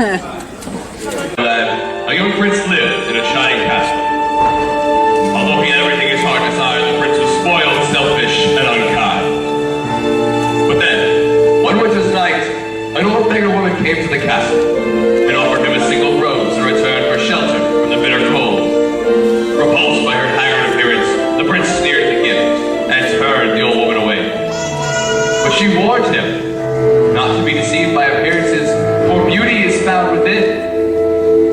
A young prince lived in a shining castle. Although he had everything his heart desired, the prince was spoiled, selfish, and unkind. But then, one winter's night, an old beggar woman came to the castle and offered him a single rose in return for shelter from the bitter cold. Repulsed by her haggard appearance, the prince sneered at the gift and turned the old woman away. But she warned him not to be deceived by appearances, for beauty is found within.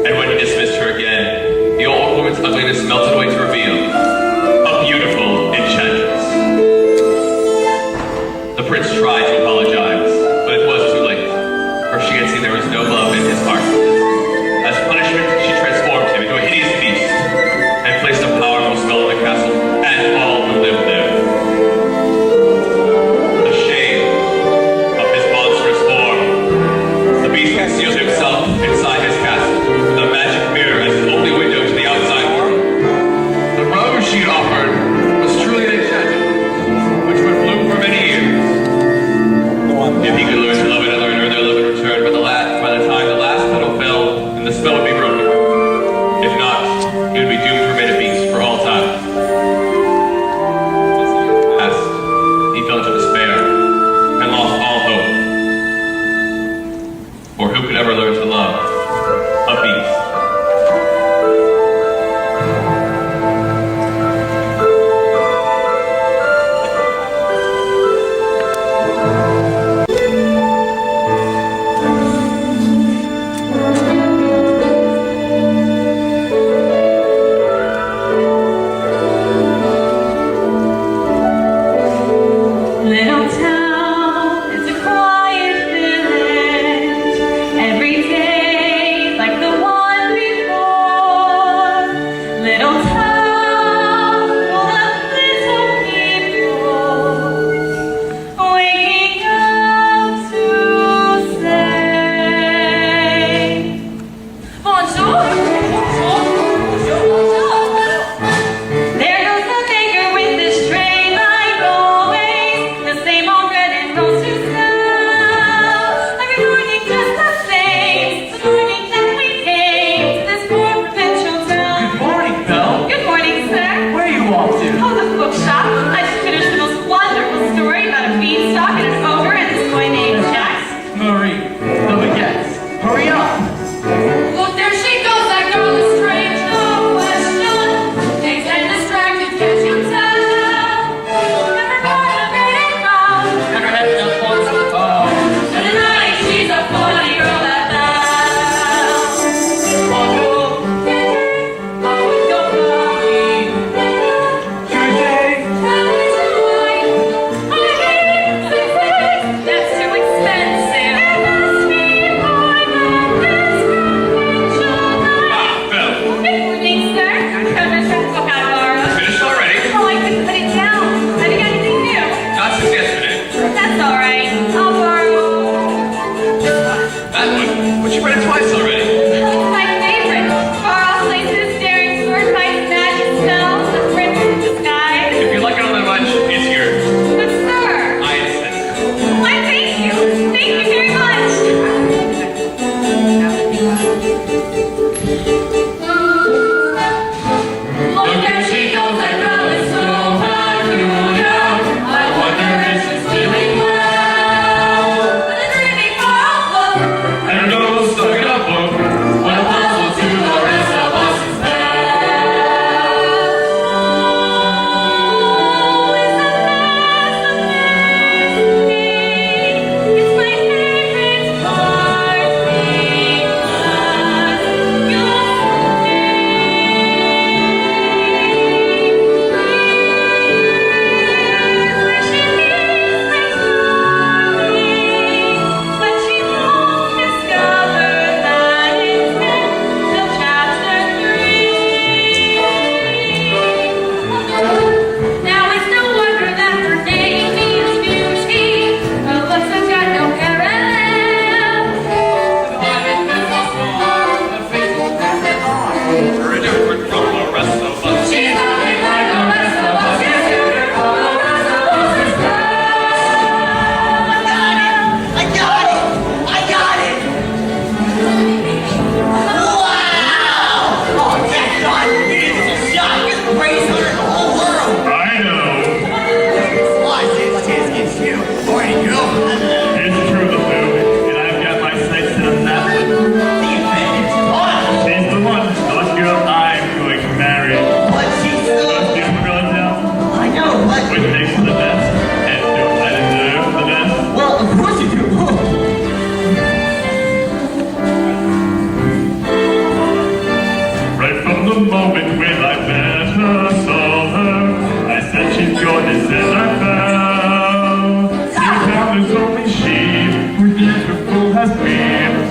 And when he dismissed her again, the old woman's ugliness melted away to reveal a beautiful enchantress. The prince tried to apologize, but it was too late, for she had seen there was no love in his heart. As punishment, she transformed him into a hideous beast and placed a powerful spell on the castle and all who lived there. The shame of his monstrous form, the beast concealed himself inside his castle with a magic mirror as his only window to the outside world. The rose she had offered was truly an enchantment, which would bloom for many years. If he could learn to love it and learn their love in return, by the time the last petal fell, then the spell would be broken. If not, he would be doomed to remain a beast for all time. As he fell into despair and lost all hope. For who could ever learn to love a beast? Little town, it's a quiet village. Every day, like the one before. Little town, full of little people, waking up to say, bonjour, bonjour, bonjour, bonjour. There goes the baker with his tray, like always. The same old bread and rolls to sell. Every morning just the same. The morning that we came to this poor provincial town. Good morning, Belle. Good morning, sir. Where are you off to? Oh, the bookshop. I just finished the most wonderful story about a beanstalk and an ogre and this boy named Jack. Marie, the baguettes. Hurry up. Look, there she goes. That girl is strange, no question. Things and distracted, can't you tell? Never got a great crowd. Never had enough fun to talk. And tonight she's a funny girl at that. Bonjour. Oh, don't worry. Tuesday. That's too expensive. Ah, Belle, Good morning, sir. Come and check book I borrowed. finished already? Oh, I couldn't put it down. Have you got anything new? Not since yesterday. That's all right. I'll borrow. That one, but you read it twice already. It's my favorite. Far off places, daring sword fights, magic spells, the prince in disguise. If you like it all that much, it's yours. But sir, I insist. why thank you. Thank you very much. Look, there she goes, that girl is so peculiar. I wonder if she's feeling well. With a dreamy far outlook. And a nose stuck in a book.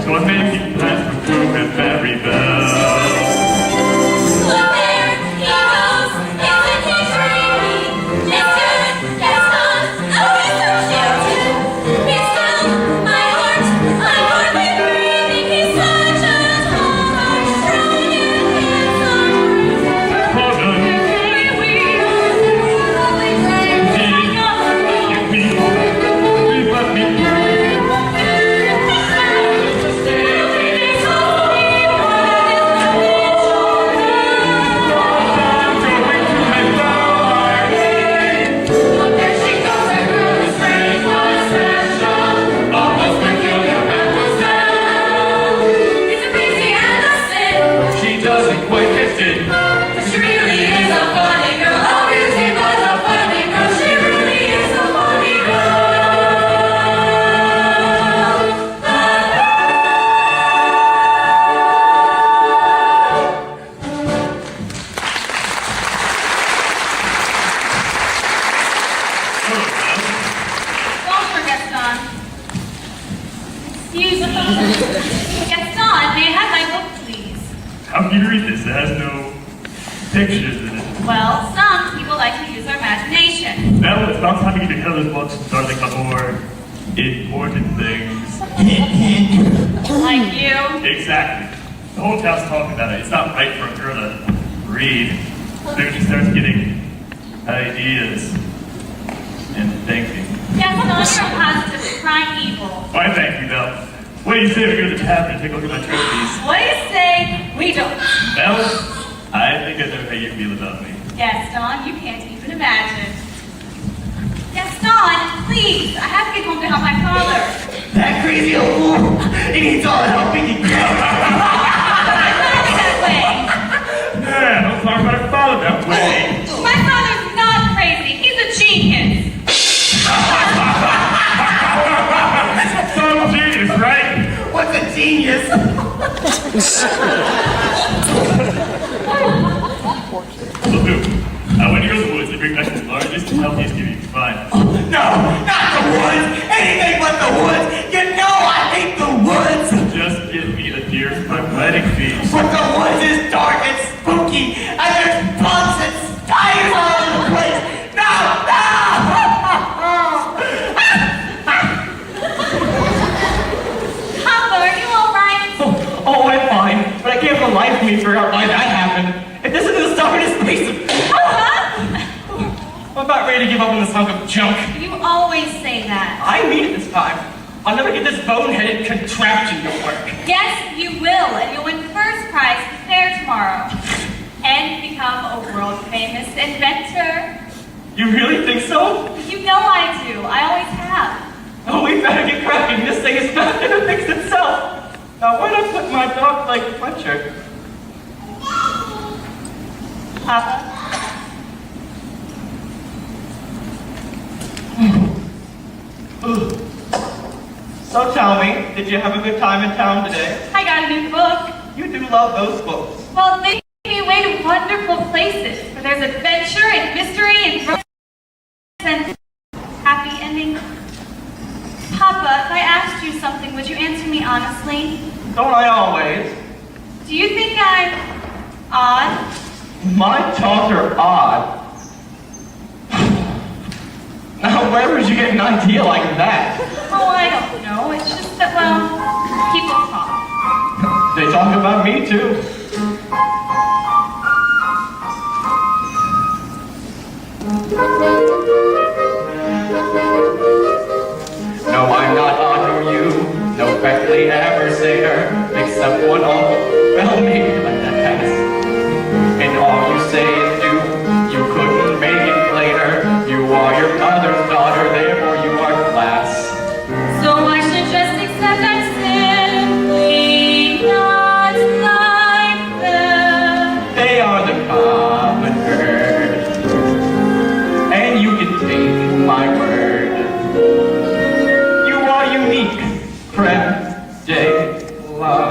So I made him pass for Prue and Mary Bell. Look there, he goes. Isn't he dreamy? Mr. Gaston, oh, he's so cute. He's still my heart. I'm hardly breathing. He's such a tall, strong and handsome. Pardon, Hey, we are slowly breaking up. give me, please let me She doesn't quite get it. She really is a funny girl. Oh, Beauty was a funny girl. She really is a funny girl. Bonjour, Gaston. Excuse me. Gaston, may I have my book, please? How can you read this? It has no pictures in it. Well, some people like to use their imagination. Now it's about time we get to color this book and start thinking about more important things. Like you. Exactly. The whole town's talking about it. It's not right for a girl to read. Maybe she starts getting ideas and thinking. Gaston, you're positively crying evil. Why, thank you, Belle. What do you say we go to the tavern and take a look at my trophies? What do you say? We don't. Belle, I think I know how you feel about me. Gaston, you can't even imagine. Gaston, please, I have to get home to help my father. That crazy old fool. He needs all the help he can get. Not that way. Yeah, don't talk about her father that way. My father's not crazy. He's a genius. Some genius, right? What's a genius? Will do. When you go to the woods, you bring back the largest and healthiest kitty you can find. No, not the woods. Anything but the woods. You know I hate the woods. Just give me a deer for my wedding feast. But the woods is dark and spooky, and there's bugs and spiders all over the place. No, no! Papa, are you all right? Oh, I'm fine, but I can't for the life of me figure out why that happened. If this isn't the stubbornest piece of... Papa? I'm about ready to give up on this hunk of junk. You always say that. I mean it this time. I'll never get this bone-headed contraption to work. Yes, you will, and you'll win first prize at the fair tomorrow. And become a world-famous inventor. You really think so? You know I do. I always have. Oh, we better get cracking. This thing is not gonna fix itself. Now, why not put my dog like Fletcher? Papa? So tell me, did you have a good time in town today? I got a new book. You do love those books. Well, they take me away to wonderful places where there's adventure and mystery and romance and happy endings. Papa, if I asked you something, would you answer me honestly? Don't I always? Do you think I'm odd? My thoughts are odd. Now, where would you get an idea like that? Oh, I don't know. It's just that, well, people talk. They talk about me, too. No, I'm not on you. No friendly adversaire, except one awful well, maybe let that pass. And all you say is do, you couldn't make it later. You are your mother's daughter, therefore you are class. So I should just accept I'm simply not like them. They are the common herd, and you can take my word. You are unique, creme de la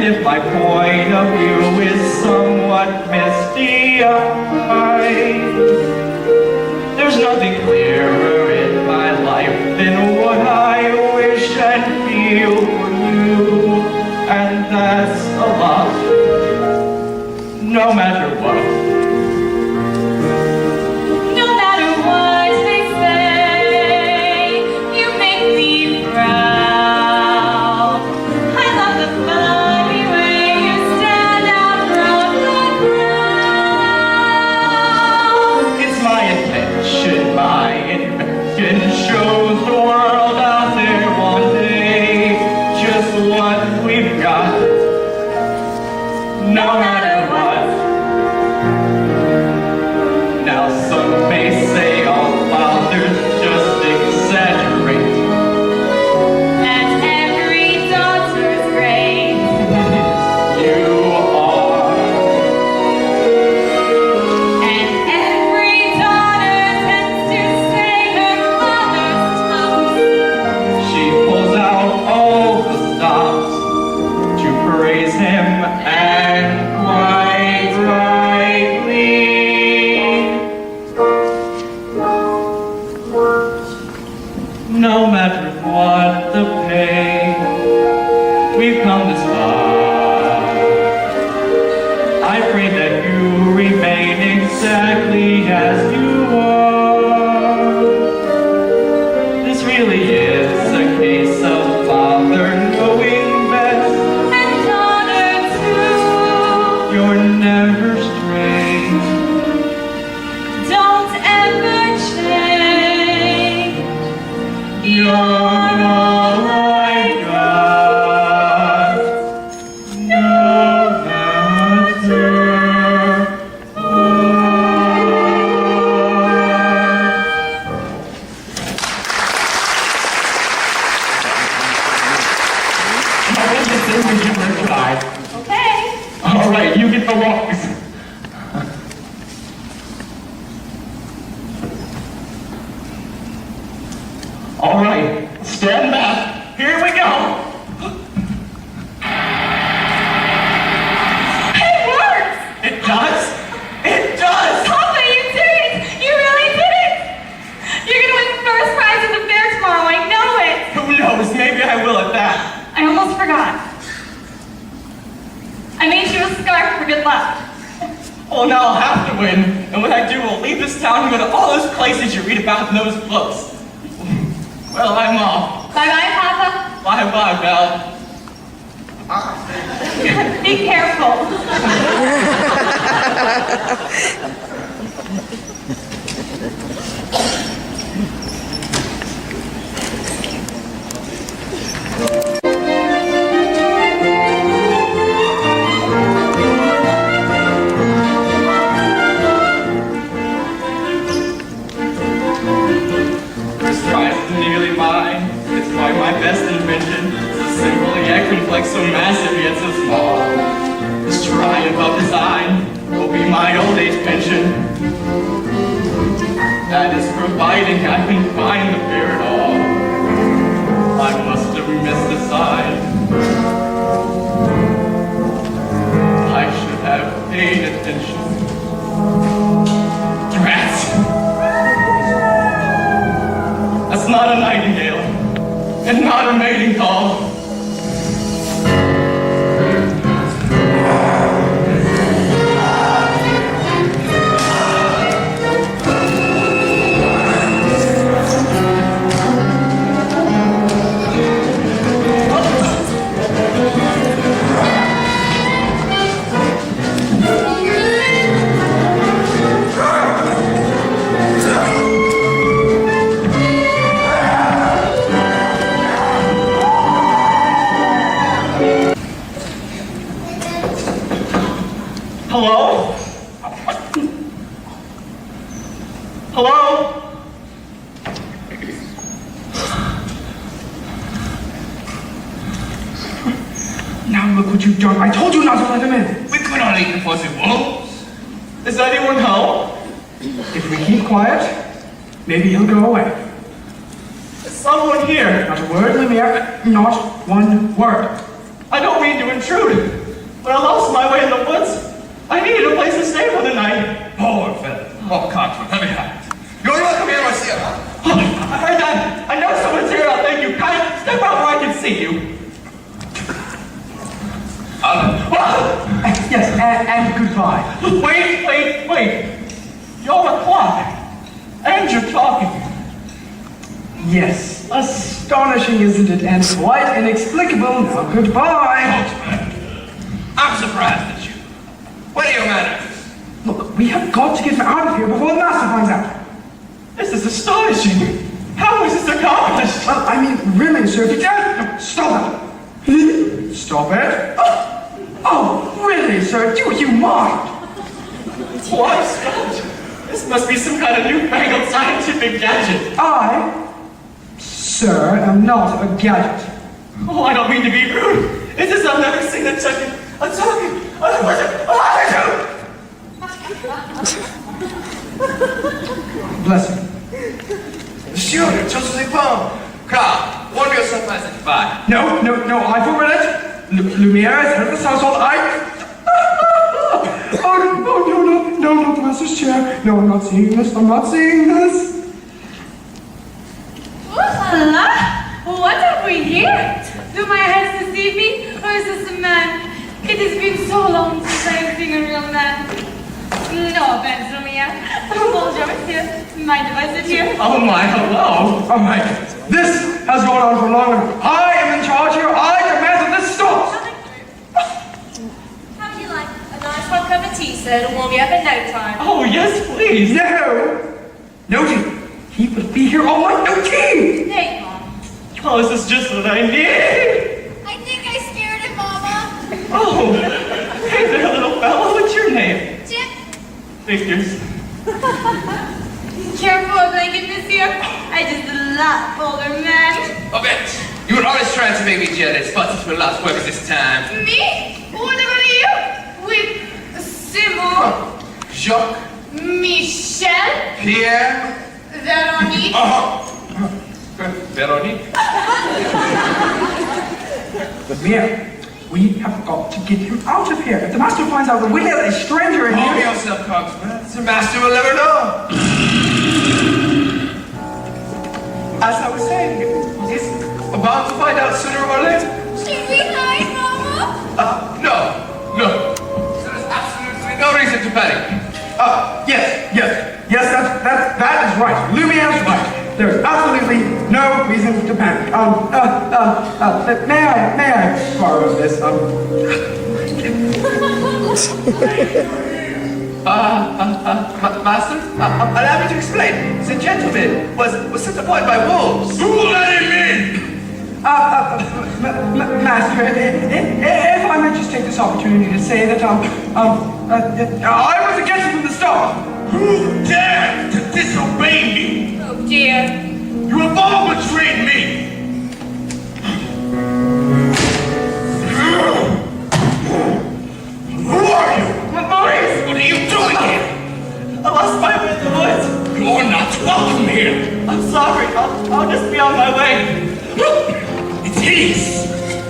And if my point of view is somewhat misty-eyed, there's nothing clearer in my life than what I wish and feel for you, and that's a lot, no matter what. No matter what they say, you make me proud. I love the funny way you stand out from the crowd. It's my invention, shows the world out there one day just what we've got, no matter what. Now some may say, oh fathers just exaggerate. And every daughter's great. You are. And every daughter tends to say her father's toast. She pulls out all the stops to praise him, and quite rightly. No matter what the pain, we've come this far. I pray that you remain exactly as you are. This really is a case of father knowing best. And daughter too. You're never strange. Don't ever change. You're all I got. No matter what. Okay. All right, you get the walks. All right, stand back. Here we go. It works! It does. It does. Papa, you did it! You really did it! You're gonna win first prize at the fair tomorrow, I know it! Who knows? Maybe I will at that. I almost forgot. I made you a scarf for good luck. Oh, now I'll have to win. And when I do, I'll leave this town and go to all those places you read about in those books. Well, I'm off. Bye-bye, Papa. Bye-bye, Belle. Be careful. First prize is nearly mine. It's quite my best invention. So simple yet complex, so massive yet so small. This triumph of design will be my old age pension. That is providing I can find the fear at all. I must have missed the sign. I should have paid attention. Drat! That's not a nightingale, and not a mating call. Hello? Hello? Now look what you've done. I told you not to let him in. We could not eat the fuzzy wolves. Is anyone home? If we keep quiet, maybe he'll go away. Is someone here? Not a word, Lumiere. Not one word. I don't mean to intrude, but I lost my way in the woods. I needed a place to stay for the night. Poor fellow. Oh, Coxman, let me have it. You're welcome here, Marcia. I know someone's here. I'll thank you. Kind of step out where I can see you. Yes, and goodbye. Wait. You're a clock. And you're talking. Yes, astonishing, isn't it? And quite inexplicable. Now, goodbye. I'm surprised at you. What are your manners? Look, we have got to get out of here before the master finds out. This is astonishing. How was this accomplished? Well, I mean, really, sir, if you can't... Stop it. Stop it. Oh, really, sir, do you mind? Why stop? This must be some kind of newfangled scientific gadget. I, sir, am not a gadget. Oh, I don't mean to be rude. It's just I've never seen a talking, Bless you. Monsieur, tout se répond. Car, warm yourself as it by. No, I forbid it. Lumiere is head of this household. No, not the master's chair. No, I'm not seeing this. Voila! What have we here? Do my eyes deceive me, or is this a man? It has been so long since I have seen a real man. No offense, Lumiere. Bonjour, monsieur. Mind if I sit here? Oh my, hello. All right, this has gone on for long enough. I am in charge here. I demand that this stops. How would you like a nice hot cup of tea, sir, to warm you up in no time? Oh, yes, please. No tea. He will be here all night. No tea. Nay, Mom. Oh, this is just what I need. I think I scared him, Mama. Oh, hey there, little fellow. What's your name? Jim. Figures. Careful, blanket, monsieur. I just love older men. Babette, you were always trying to make me jealous, but it will not work this time. Me? What about you? With Simon, Jacques, Michel, Pierre, Veronique. Veronique. Lumiere, we have got to get him out of here. If the master finds out that we have a stranger in Calm here... yourself, Coxman. The master will never know. As I was saying, he's about to find out sooner or later. Should we hide, Mama? No. There's absolutely no reason to panic. Yes, that is right. Lumiere's right. There is absolutely no reason to panic. May I borrow this? Master, allow me to explain. The gentleman was sent upon by wolves. Who let him in? Master, if I might just take this opportunity to say that, I was against it from the start. Who dared to disobey me? Oh, dear. You have all betrayed me. Who are you? Maurice! What are you doing here? I lost my way in the woods. You're not welcome here. I'm sorry. I'll just be on my way. It's hideous,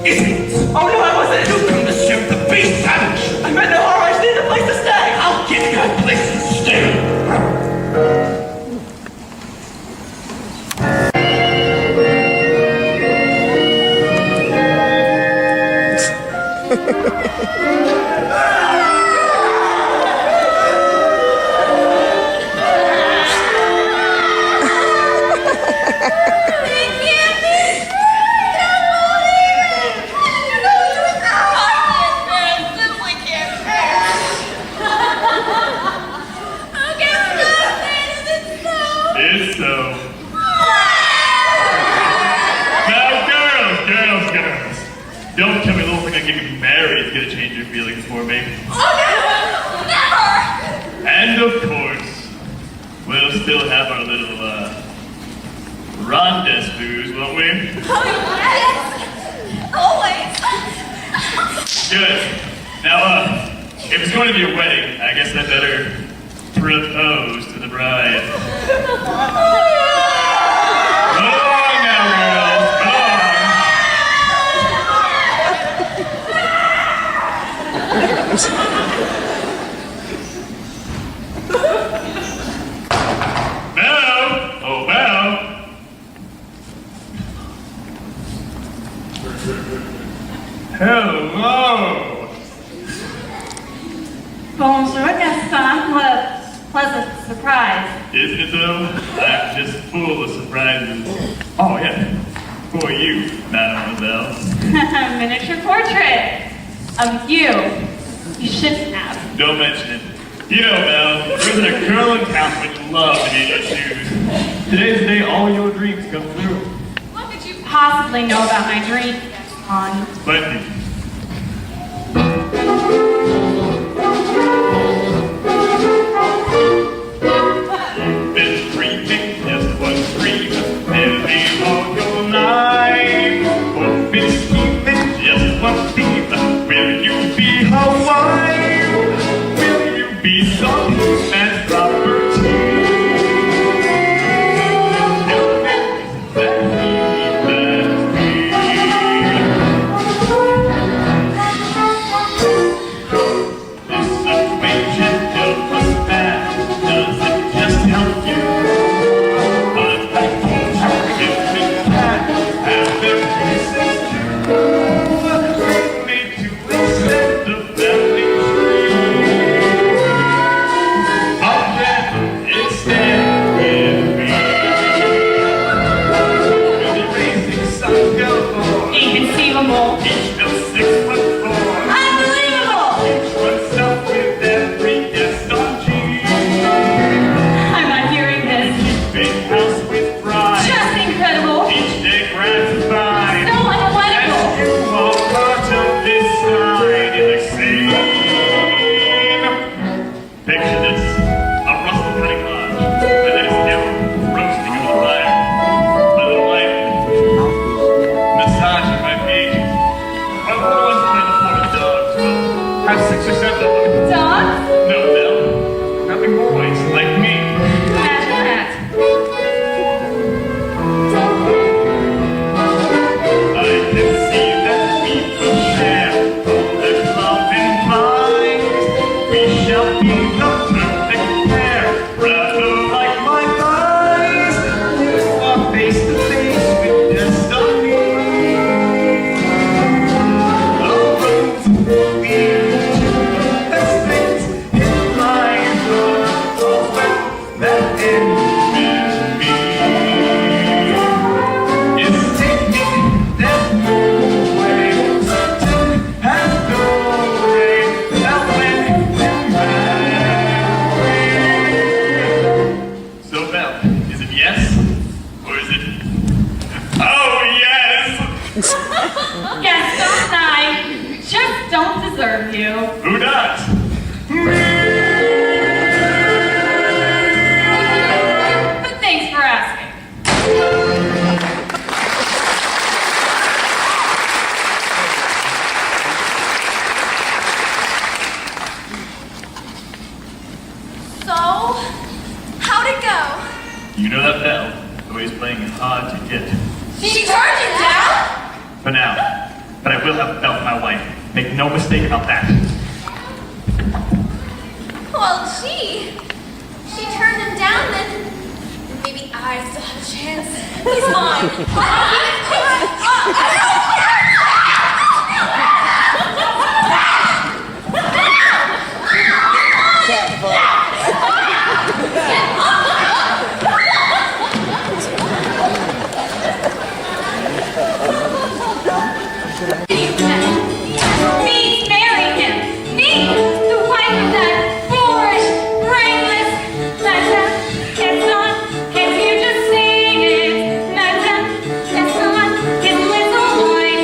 isn't it? Oh no, I wasn't. You come to serve the beast savage. I meant no harm. I just needed a place to stay. I'll give you a place to stay. It's so. Now, girls. Don't tell me the little thing I give you married is gonna change your feelings for me. And of course, we'll still have our little, rendezvous, won't we? Good. Now, if it's going to be a wedding, I guess I better propose to the bride. Go on now, girls. Go on. Belle! Oh, Belle! Hello! Bonjour, Gaston. What a pleasant surprise. Isn't it though? I'm just full of surprises. Oh yeah, for you, Mademoiselle. Miniature portrait of you. You shouldn't have. Don't mention it. You know, Belle, there isn't a girl in town who would love to be in your shoes. Today's the day all your dreams come true. What could you possibly know about my dream, Gaston? Plenty. You've been dreaming just one dream, living all your life. Or been scheming just one theme. Will you be her wife? Will you be some man's property? Inconceivable. Each built 6'4". Unbelievable. Each one stuffed with every Gaston gene. I'm not hearing this. Big house with pride. Just incredible. Each day gratified. So unpoetical. As you are part of this scientific scene. Picture this. A rustle cutting lodge. With its still roasting on the fire. A little light. Massaging my pages. What was the dogs? Well, have 6 or 7 of them. Dogs? No, Bill. Having boys like me. Imagine that. I can see that we will share all the love and minds. We shall be the perfect pair, rather like my thighs. You are face to face with destiny. The roads will lead to the best things in life. All that ends with me is taking that no way, certain has no way, that when you marry. So Belle, is it yes, or is it, oh yes? Gaston and I just don't deserve you. Who does? But thanks for asking. So, how'd it go? You know that Belle, always playing hard to get. She turned you down? For now, but I will have Belle my wife. Make no mistake about that. Well, gee. She turned him down, then maybe I still have a chance. He's mine. Me marry him. Me, the wife of that boorish, brainless Madame Gaston. Can't you just sing it? Madame Gaston, his little white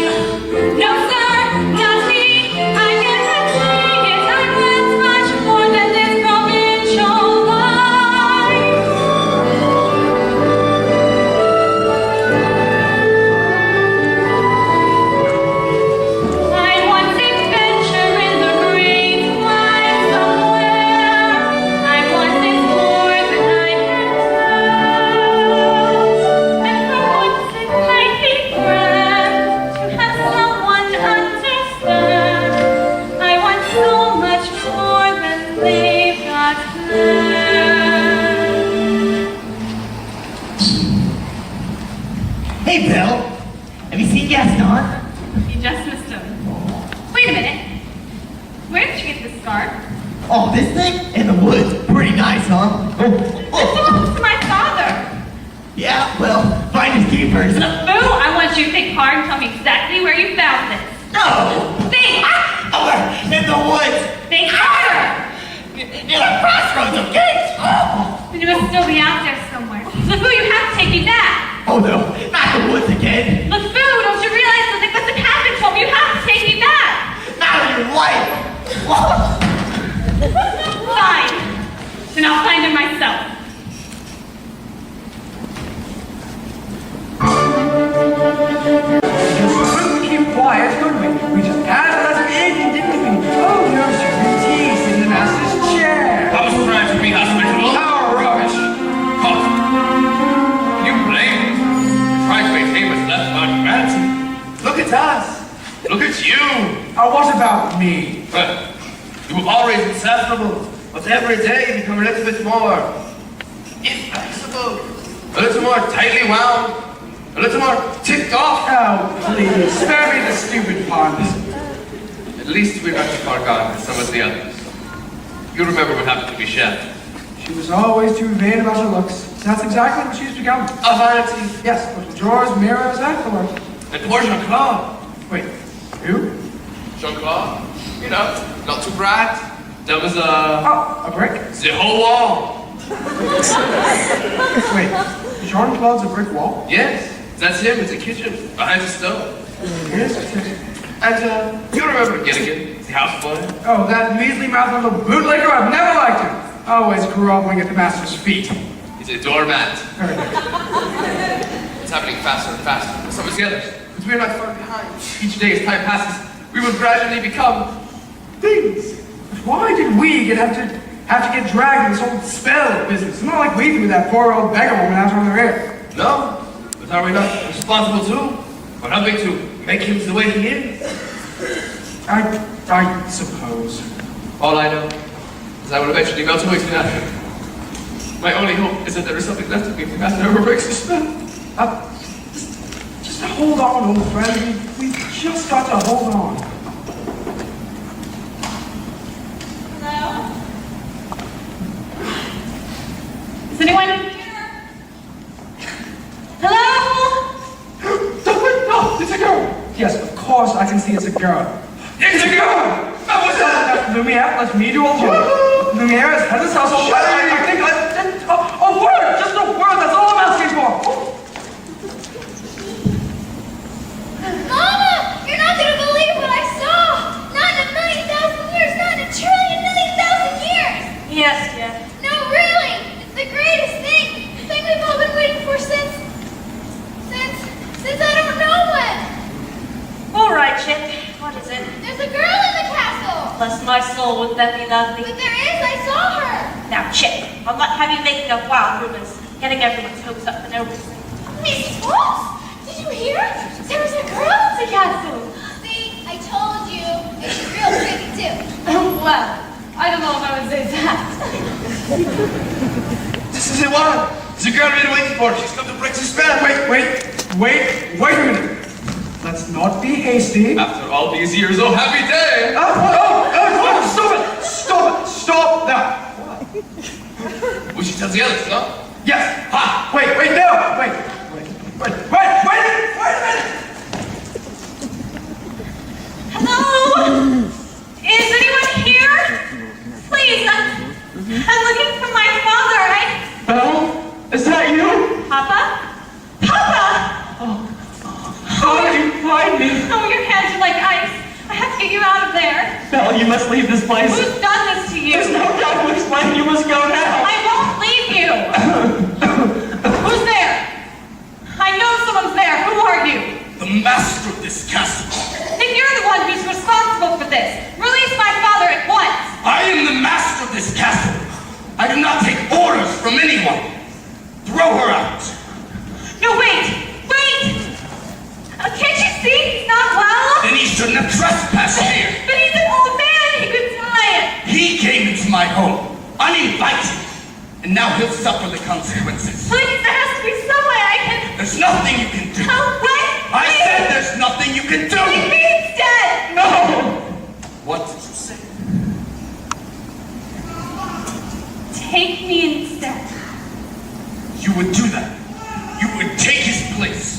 Scar? Oh, this thing? In the woods. Pretty nice, huh? It Oh. belongs to my father. Yeah, well, finders keepers. Boo, I want you to think hard and tell me exactly where you found this. No! Think! Oh, in the woods! Think harder! Near the crossroads of gates! Oh. Then you must still be out there somewhere. Look, Boo, you have to take me back. Oh no, not the woods again! Look, Boo, don't you realize something must have happened to him? You have to take me back. Not of your life! Fine. Then I'll find him myself. Just keep quiet, couldn't we? We just had a lesson in, didn't we? Oh, no, tease in the master's chair. I was trying to be hospitable. How rubbish. Hot. You blame me. You tried to maintain what's left of my humanity. Look at us. Look at you. What about me? Well, you have always been sensible, but every day you become a little bit more inflexible, a little more tightly wound, a little more ticked off. Oh, please, spare me the stupid puns. At least we're not too far gone as some of the others. You remember what happened to Michelle? She was always too vain about her looks. That's exactly what she's become. A vanity. Yes, but drawers, mirrors, and color. And poor Jean-Claude. Wait, who? Jean-Claude, you know, not too bright. That was Oh, a brick? the whole wall. Wait, Jean-Claude's a brick wall? Yes, that's him in the kitchen, behind the stove. Yes. And you remember Gilligan, the houseboy? Oh, that measly-mouthed little bootlegger, I've never liked him. Always groveling at the master's feet. He's a doormat. Very nice. It's happening faster and faster. So is the others. Because we are not far behind. Each day as time passes, we will gradually become things. But why did we have to get dragged in this whole spell business? It's not like we threw that poor old beggar woman out on the rear. No, but are we not responsible too for helping to make him the way he is? I suppose. All I know is I will eventually melt away to that. My only hope is that there is something left of me if the master ever breaks the spell. Just hold on, old friend. We just got to hold on. Hello? Is anyone here? Hello? No, it's a girl. Yes, of course I can see it's a girl. It's a girl! Lumiere, let me do all work. Lumiere has had this household. I think a word, just a word. That's all I'm asking for. Mama, you're not gonna believe what I saw. Not in a million thousand years, not in a trillion million thousand years. Yes, Jeff. No, really, it's the greatest thing. The thing we've all been waiting for since I don't know when. All right, Chip. What is it? There's a girl in the castle. Bless my soul, wouldn't that be lovely? But there is, I saw her. Now, Chip, I'll not have you making up wild rumors, getting everyone's hopes up for no reason. Miss Fox, did you hear? There was a girl in the castle. See, I told you. And she's real pretty too. Well, I don't know if I would say that. This is the one! The girl we've been waiting for. She's come to break the spell. Wait a minute. Let's not be hasty. After all these years, oh happy day! Stop that. We should tell the others, no? Yes. Ha! Wait, no. Wait a minute. Hello? Is anyone here? Please, I'm looking for my father. Belle, is that you? Papa? How did you find me? Oh, your hands are like ice. I have to get you out of there. Belle, you must leave this place. Who's done this to you? There's no time to explain. You must go now. I won't leave you. Who's there? I know someone's there. Who are you? The master of this castle. Then you're the one who's responsible for this. Release my father at once. I am the master of this castle. I do not take orders from anyone. Throw her out. No, wait. Can't you see he's not well? Then he shouldn't have trespassed here. But he's an old man. He could die. He came into my home, uninvited, and now he'll suffer the consequences. Please, there has to be some way I can... There's nothing you can do. Oh, what? I said there's nothing you can do. He's dead. No! What did you say? take me instead. You would do that. You would take his place.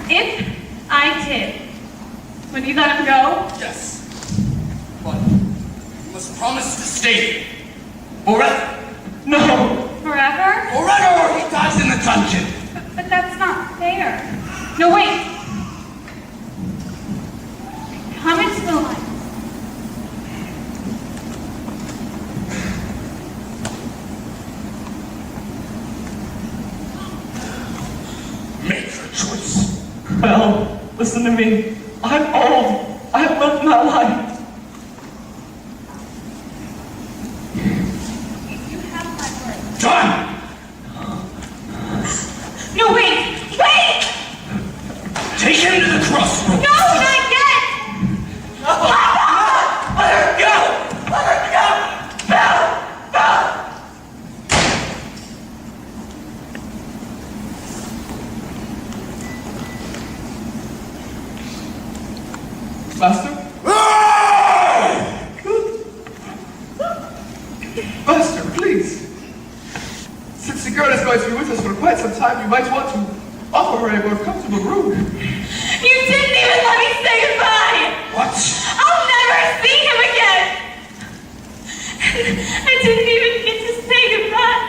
If I did, would you let him go? Yes. But you must promise to stay here. Forever. No! Forever? Forever or he dies in the dungeon. But that's not fair. No, wait. Come into the light. Make your choice. Well, listen to me. I'm old. I've lived my life. You have my word. Done! No, wait! Wait! Take him to the crossroads. No, not yet! Let her go! Let her go! No! No! Master? Master, please. Since the girl is going to be with us for quite some time, you might want to offer her a more comfortable room. You didn't even let me say goodbye! What? I'll never see him again! I didn't even get to say goodbye.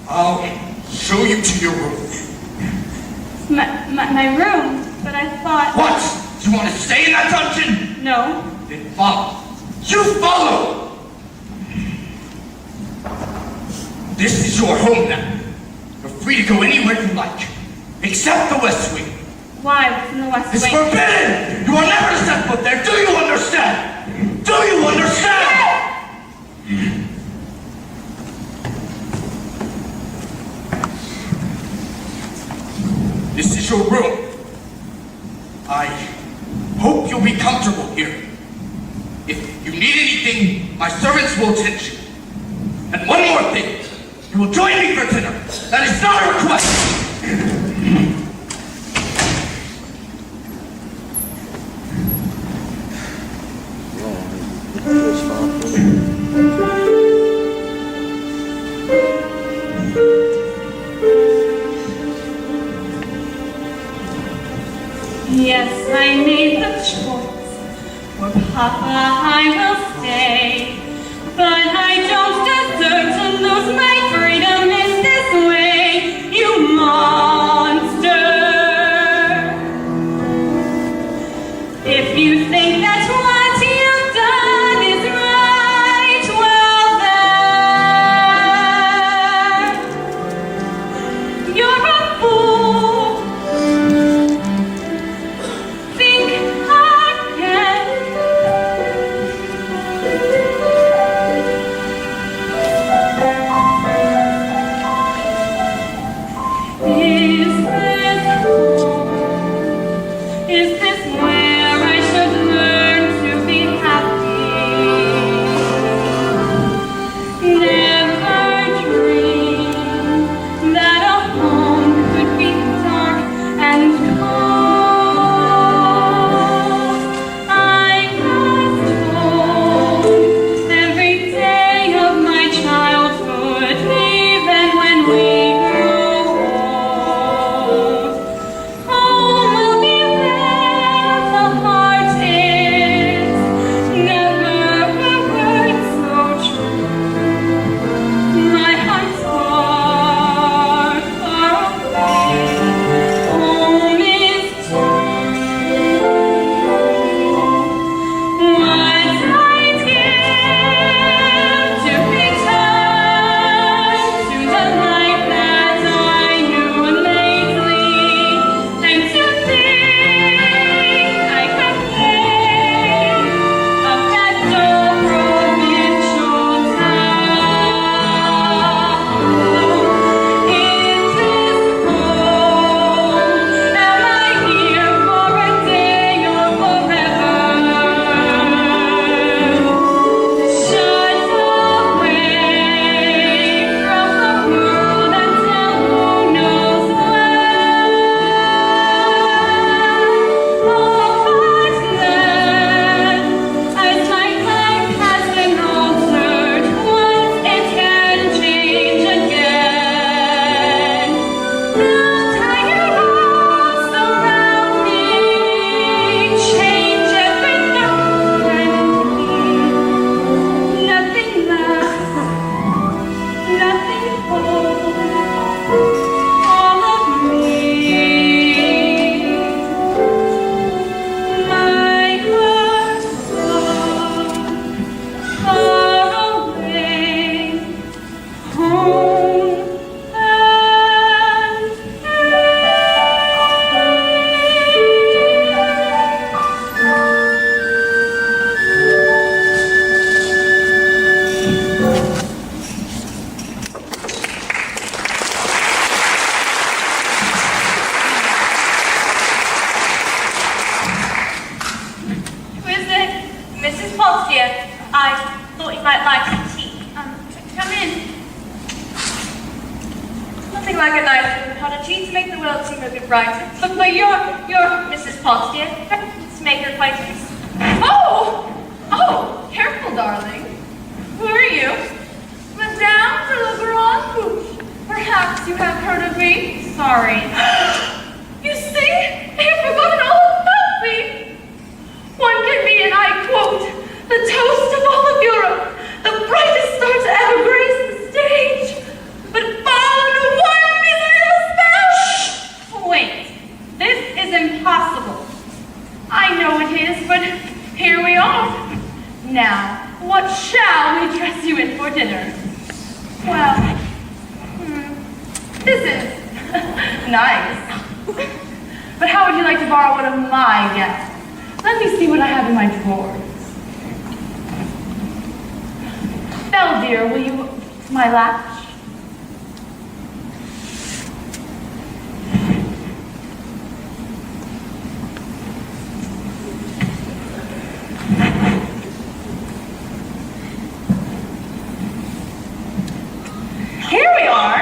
I'll show you to your room. My room, but I thought... What? Do you want to stay in that dungeon? No. Then follow. You follow! This is your home now. You're free to go anywhere you like, except the West Wing. Why? What's in the West It's Wing? forbidden! You are never to step foot there. Do you understand? Do you understand? This is your room. I hope you'll be comfortable here. If you need anything, my servants will attend you. And one more thing. You will join me for dinner. That is not a request. Yes, I made the choice. For Papa, I will stay. But I don't deserve to lose my freedom in this way, you monster. If you think that what you've done is right, well then, you're a fool. Think again. Potts, dear. I thought you might like some tea. Come in. Nothing like a nice pot of tea to make the world seem a bit brighter. But you're Mrs. Potts, dear. Let's make your acquaintance. Oh, careful, darling. Who are you? Madame de la Grande Bouche. Perhaps you have heard of me? Sorry. You see, I have forgotten all about me. One can be, and I quote, the toast of all of Europe, the brightest star to ever grace the stage, but fall into one miserable spell. Wait, this is impossible. I know it is, but here we are. Now, what shall we dress you in for dinner? Well, this is nice. But how would you like to borrow one of my gowns? Let me see what I have in my drawers. Belle, dear, will you to my latch? Here we are.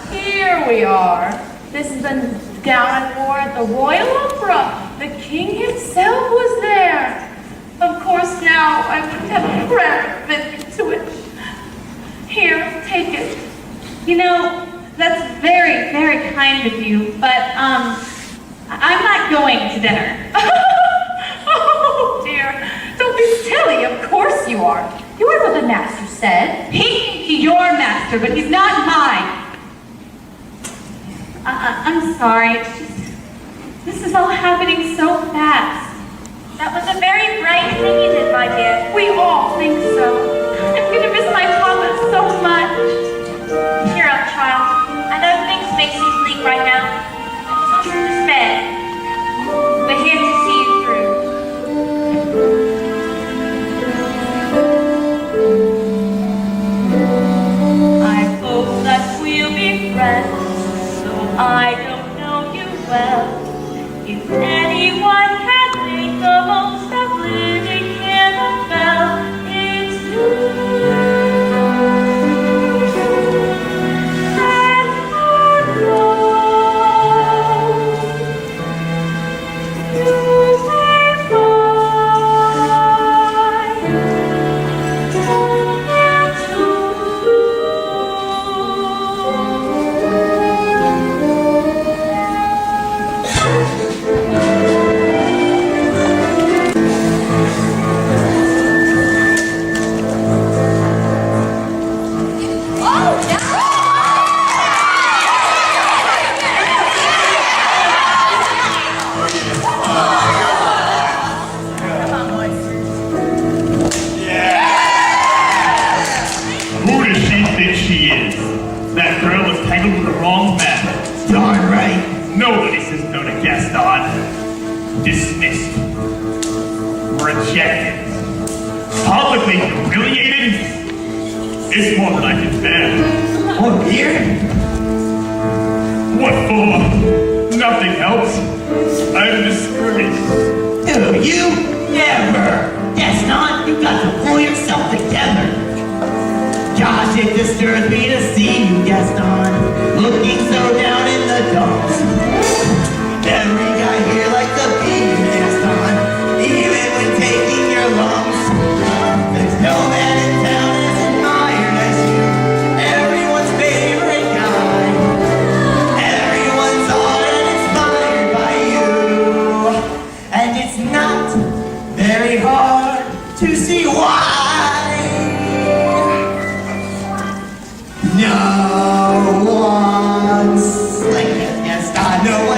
Here we are. This is the gown I wore at the Royal Opera. The king himself was there. Of course, now I wouldn't have a prayer fit to it. Here, take it. You know, that's very, very kind of you, but, I'm not going to dinner. Oh, dear. Don't be silly. Of course you are. You heard what the master said. He's your master, but he's not mine. I'm sorry. It's just, this is all happening so fast. That was a very bright thing you did, my dear. We all think so. I'm going to miss my papa so much. Cheer up, child. I know things make you sleep right now. Don't despair. We're here to see you through. I hope that we'll be friends, though I don't know you well. If anyone can make the most of living in a bell, it's you. Dismissed. Rejected. Publicly humiliated. It's more than I can bear. Oh dear. What for? Nothing helps. I'm discouraged. Who, you? Never. Gaston, you got to pull yourself together. Gosh, it disturbs me to see you, Gaston, looking so down in the dumps. Every guy here likes to be you, Gaston, even when taking your lumps. There's no man in town as admired as you, everyone's favorite guy. Everyone's awed and inspired by you, and it's not very hard to see why. No one's like Gaston, no one.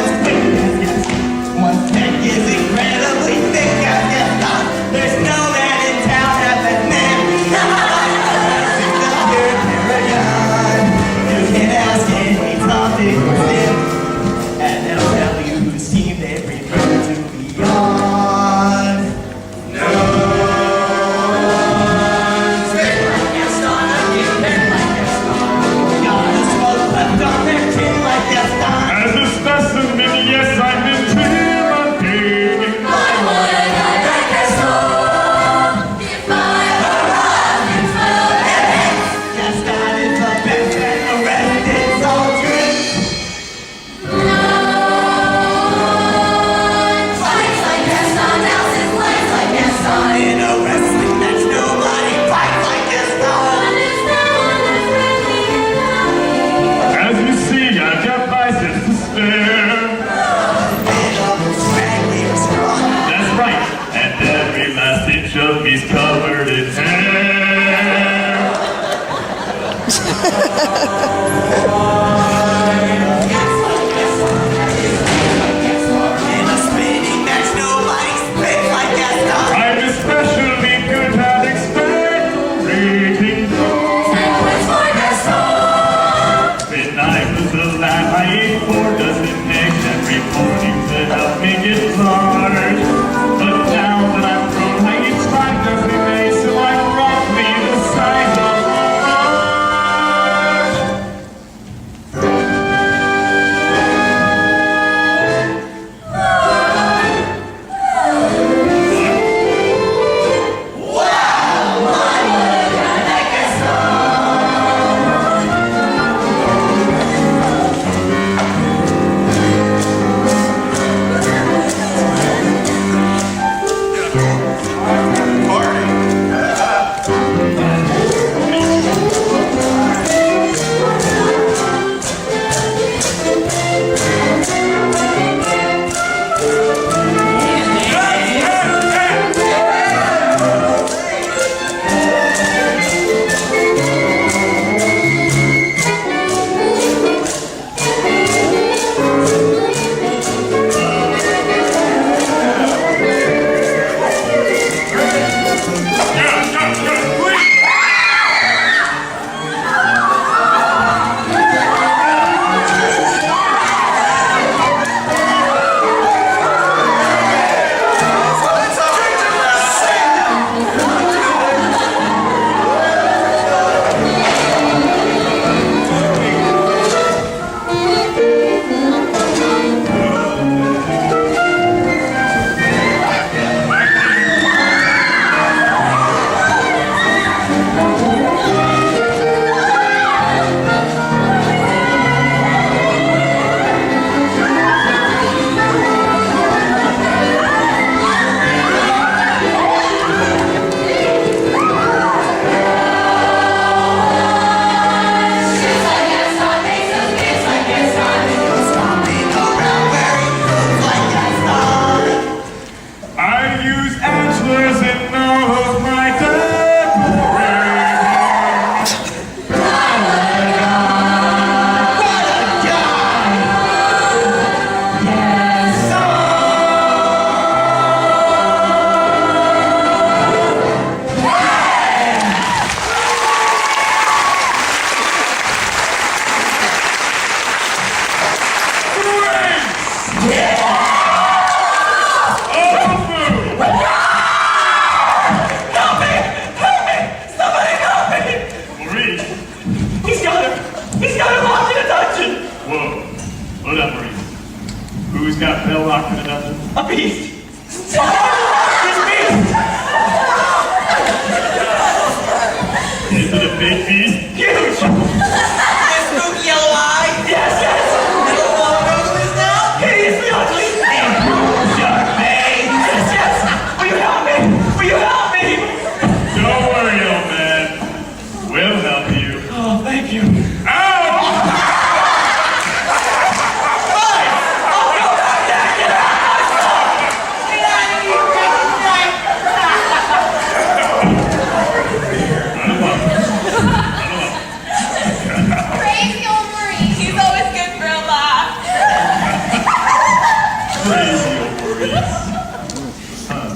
In a spinning match, nobody spins like Gaston. I'm especially good at expectorating. When I was a lad, I ate 4 dozen eggs every morning to help me get large. But now that I'm grown, I eat 5 dozen eggs, so I'm roughly the size of a large. I use antlers and nose my decoration. Maurice, He's got him locked in a dungeon. whoa, hold up, Maurice. Who's got Bell locked in a dungeon? A beast. Is it a big beast? Huge. Spooky yellow eye. Yes. Little long nose is now hideously ugly. And sharp face. Yes. Will you help me? Don't worry, old man. We'll help you. Oh, thank you. Ow! Praise your Maurice. He's always good for a laugh. Crazy old Maurice. Huh.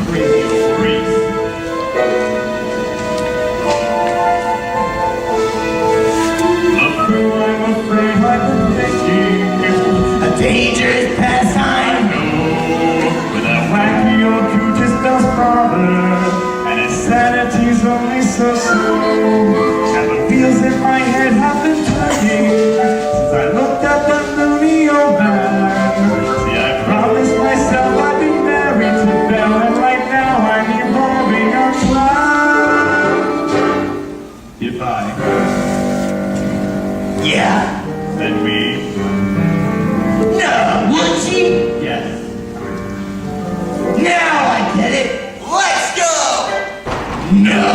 Crazy old Maurice. Look who I'm afraid I've been thinking. A dangerous pastime. No, but that wacky old coot just does bother. And his sanity's only so-so. And the wheels in my head have been turning since I looked at that loony old man. See, I promised myself I'd be married to Belle, and right now I'm evolving a plan. If I Yeah. said we, No. Would she? yes. Now I get it. Let's go. No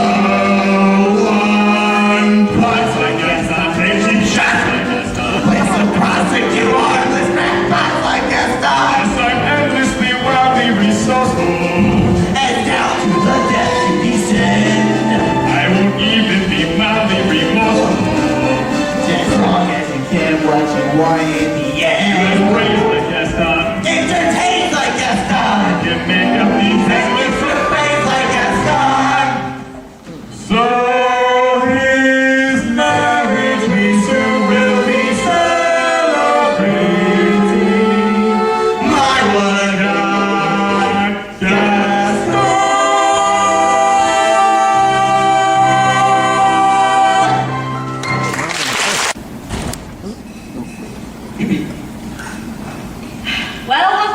one bites like us, I'm taking shots like us, Let's prosecute armless magpies like Gaston. yes, I'm endlessly wildly resourceful. And down to the depths you descend. I won't even be mildly Why, in the You end, have raised the Gaston. entertained like Gaston. You make up these Make me flip face like Gaston. So his marriage we soon will be celebrating. My what a God, Well, what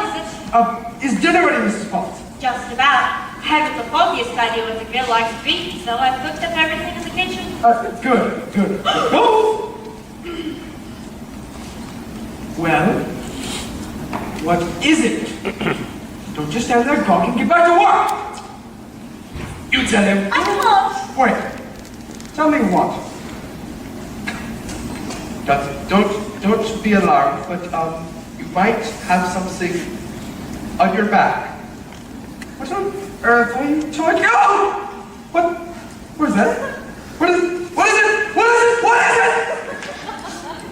is it? Is dinner ready, Mrs. Potts? Just about. I haven't the foggiest idea what the girl likes to eat, so I've cooked up everything in the kitchen. Good. Go! Well, what is it? Don't just stand there gawking, get back to work! You tell him. I won't. Wait. Tell me what? Don't be alarmed, but you might have something on your back. What on earth are you talking about? What is that? What is it?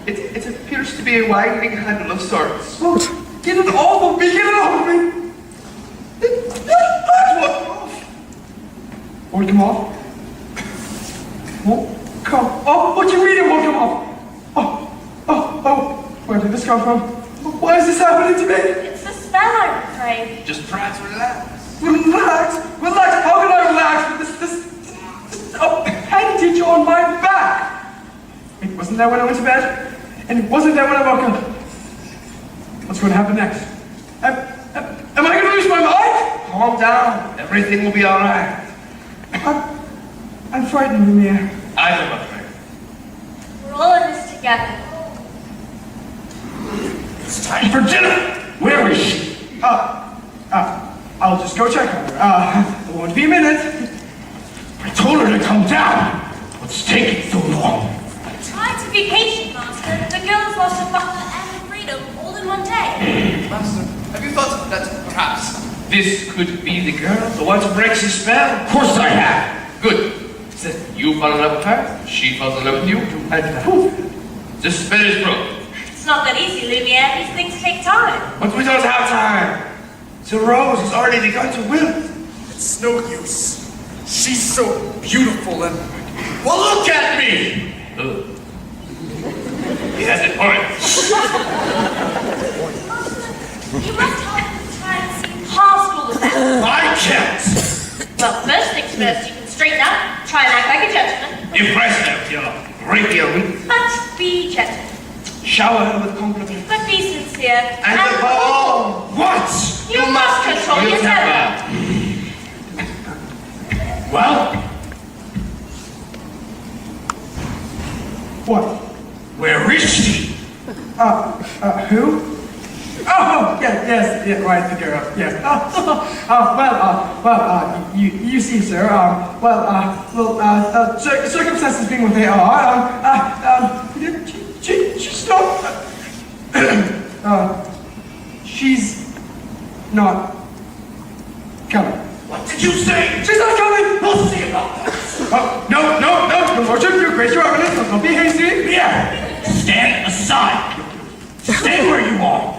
It appears to be a winding handle of sorts. Oh, get it off of me! Get it off of me! Won't come off? Won't come off? What do you mean it won't come off? Oh, where did this come from? Why is this happening to me? It's a spell, I'm afraid. Just try to relax. Relax? How can I relax with this appendage on my back? It wasn't there when I went to bed, and it wasn't there when I woke up. What's going to happen next? Am I going to lose my mind? Calm down. Everything will be all right. I'm frightened, Lumiere. I'm afraid. We're all in this together. It's time for dinner. Where is she? I'll just go check on her. It won't be a minute. I told her to come down. What's taking so long? Try to be patient, Master. The girl has lost her father and her freedom all in one day. Master, have you thought that perhaps this could be the girl, the one who breaks the spell? Of course I have. Good. So you fall in love with her, she falls in love with you, and poof, the spell is broken. It's not that easy, Lumiere. These things take time. But we don't have time. The rose has already begun to wilt. It's no use. She's so beautiful and... Well, look at me! Ugh. He has a point. You must try and seem past all of that. I can't! Well, first things first, you can straighten up, try and act like a gentleman. Impressive, your rapier wit. But be gentle. Shower her with compliments. But be sincere. And above all, what? You must control your temper. Well, What? where is she? Who? Oh, yes, right, the girl, yes. You see, sir, circumstances being what they are, she's not coming. What did you say? She's not coming! We'll see about that. No, your fortune, your grace, your eminence, don't be hasty. Here, stand aside. Stay where you are.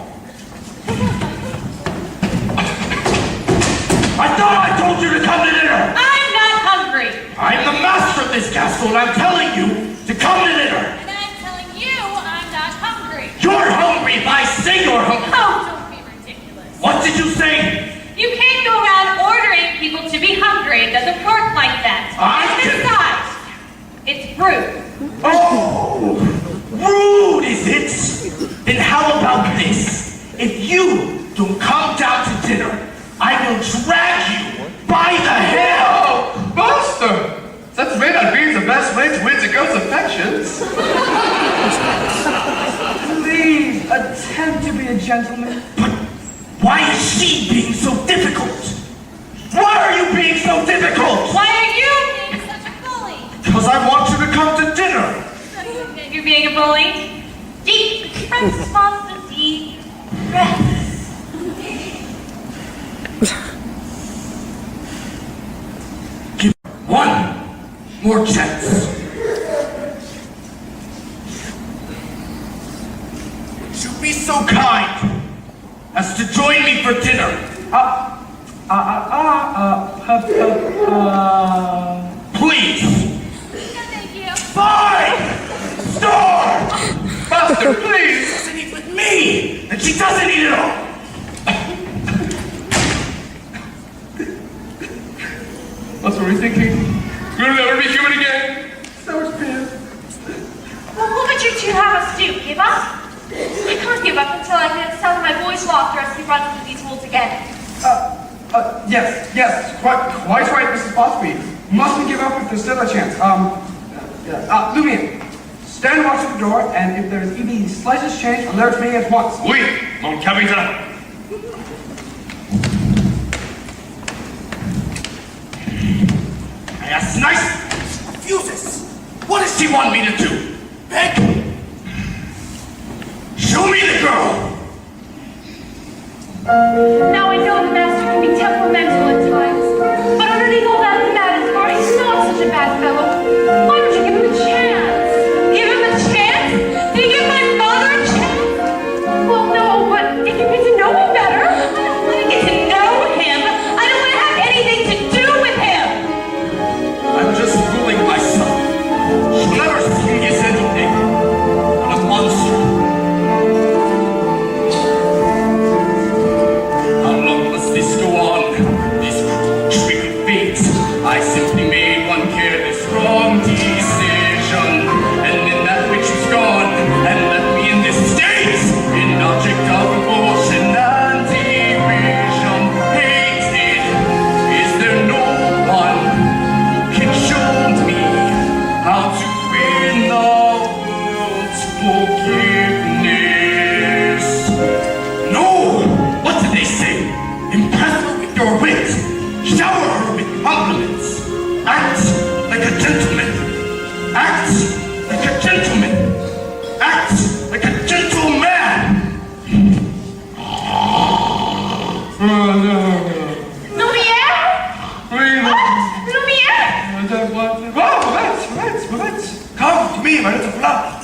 I thought I told you to come to dinner. I'm not hungry. I'm the master of this castle, and I'm telling you to come to dinner. And I'm telling you I'm not hungry. You're hungry if I say you're hungry. Oh, don't be ridiculous. What did you say? You can't go around ordering people to be hungry. It doesn't work like that. I And can- besides, it's rude. Oh, rude is it? Then how about this? If you don't come down to dinner, I will drag you by the hair. Oh, Master! That may not be the best way to win the girl's affections. Please, attempt to be a gentleman. But why is she being so difficult? Why are you being so difficult? Why are you being such a bully? Because I want you to come to dinner. You're being a bully? Deep breaths, Master, deep breaths. Give one more chance. be so kind as to join me for dinner? Please. Thank you. 5-star! Master, please! She doesn't eat with me, and she doesn't eat at all. That's what we're thinking. We'll never be human again. So much pain. Well, what would you two have us do? Give up? I can't give up until I can sound my boy's laughter as we run through these woods again. Yes, quite right, Mrs. Bosby. Mustn't give up if there's still a chance. Lumian, stand watch at the door, and if there's even the slightest change, alert me at once. Oui, mon capitaine. I ask nice, she refuses. What does she want me to do? Beg? Show me the girl. Now I know the master can be temperamental at times, but underneath all that madness, Gar, he's not such a bad fellow. Why don't you give him a chance? Give him a chance? Did you give my father a chance? Well, no, but if you get to know him better, I don't want to get to know him. I don't want to have anything to do with him. I'm just fooling myself. She'll never see me as anything but a monster. How long must this go on? This cruel trick of fate. I simply made one careless wrong decision, and in that which is gone, and left me in this state, an object of revulsion and derision. Hated, is there no one who can show me how to win the world's forgiveness? No! What did they say? Impress her with your wit. Shower her with compliments. Act like a gentleman. Act like a gentleman. Act like a gentleman. Lumiere? Lumiere? Moment. Come to me, my little flower.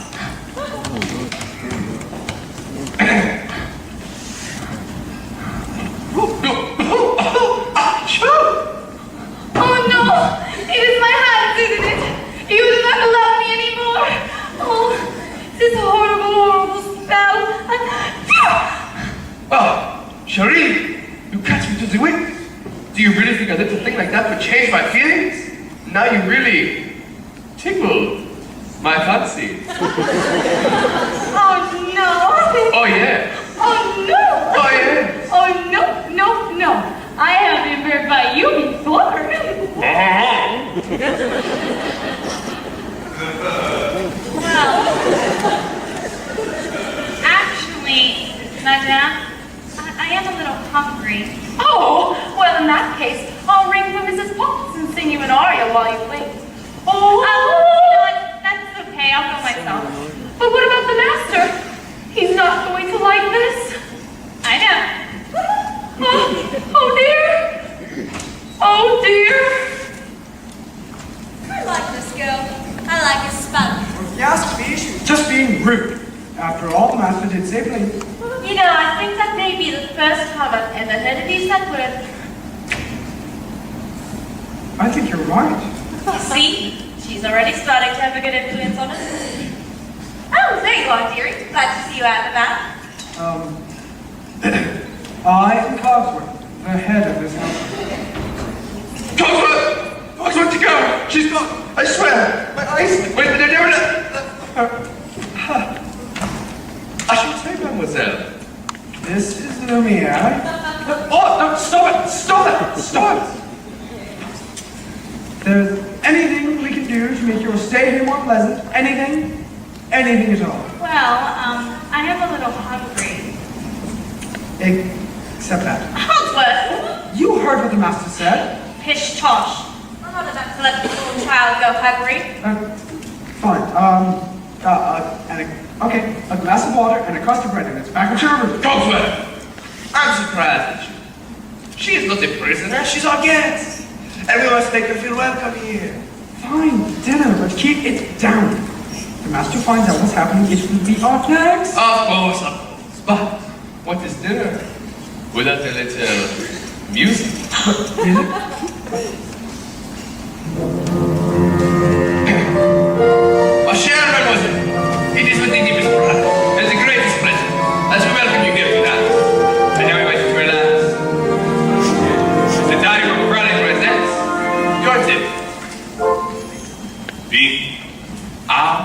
Oh no! It is my hands, isn't it? You do not love me anymore. Oh, this horrible spell. Cherie, you catch me to the wit. Do you really think a little thing like that would change my feelings? Now you really tickled my fancy. Oh no! Oh yeah. Oh no! Oh yeah. Oh no! I have been burned by you before. Well, actually, Madame, I am a little hungry. Oh, well in that case, I'll ring for Mrs. Potts and sing you an aria while you wait. Oh, You know what? That's okay, I'll go myself. but what about the master? He's not going to like this. I know. Oh dear. Oh dear. I like this girl. I like his spunk. If you ask me, she's just being rude. After all, the master did safely. You know, I think that may be the first time I've ever heard of these that word. I think you're right. See? She's already starting to have a good influence on us. Oh, there you are, dearie. Glad to see you out and about. I am Cogsworth, the head of this house. Cogsworth to go! She's gone! I swear! My eyes! Wait, they're never... I should say, mademoiselle, this is Lumiere. Oh, no, stop it! Stop it! There's anything we can do to make your stay here more pleasant, anything at all. Well, I am a little hungry. Except that. Cogsworth! You heard what the master said. Pish tosh. I'm not about to let the little child go hungry. Fine. Okay, a glass of water and a crust of bread, and it's back at your room. Cogsworth! I'm surprised at you. She is not a prisoner, she's our guest. And we must make her feel welcome here. Fine, dinner, but keep it down. If the master finds out what's happening, it will be our next. Of course. But what is dinner? Without a little music. Ma chère mademoiselle, it is with the deepest pride and the greatest pleasure as we welcome you here tonight. And now we wait to relax. The time of running presents your tip. Be our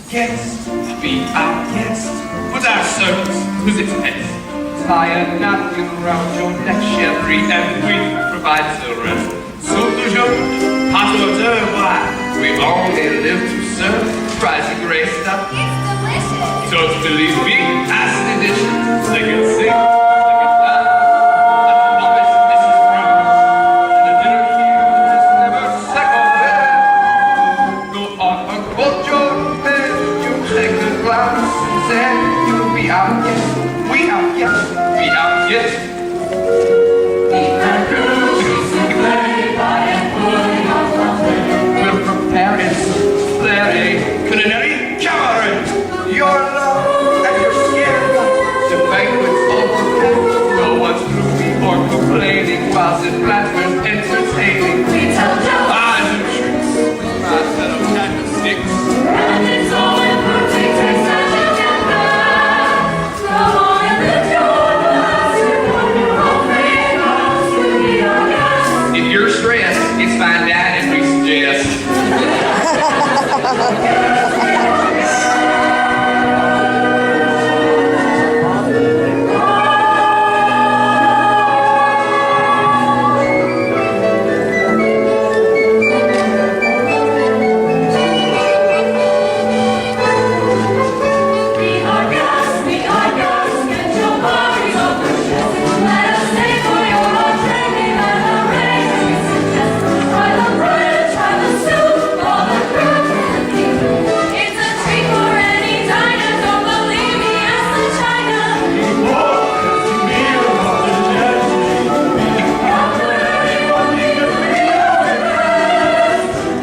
guest. Be our guest. Put our service who's its best. Tie a napkin around your neck, Shelby, And we provide the rest. Soup du jour, hot water, why? We've only lived to serve. Fries and gray stuff. It's delicious. Don't believe me? Ask the dish. They can sing. They can dance. I promise this is true. And the dinner here is never second best. go on and hold your head. You take a glance, then you'll be our guest. We are guests. We are yes. We'll prepare it. There a Culinary cabaret. your love and your scared gut. The banquet's overpacked. No one's groovy or complaining while the platform's entertaining. We tell jokes. Eyes and tricks. My set of candlesticks. And it's all in perfect taste as you can bear. Come on and lift your glass. You're wonderful flavors to be our guest. If you're stressed, it's fine, Dad, and we suggest. Be our guest, get your bodies off the chest. Let us stay for your training and the rain we suggest. Try the bread, try the soup, all the fruit and the meat. It's a treat for any diner, don't believe me, ask the China.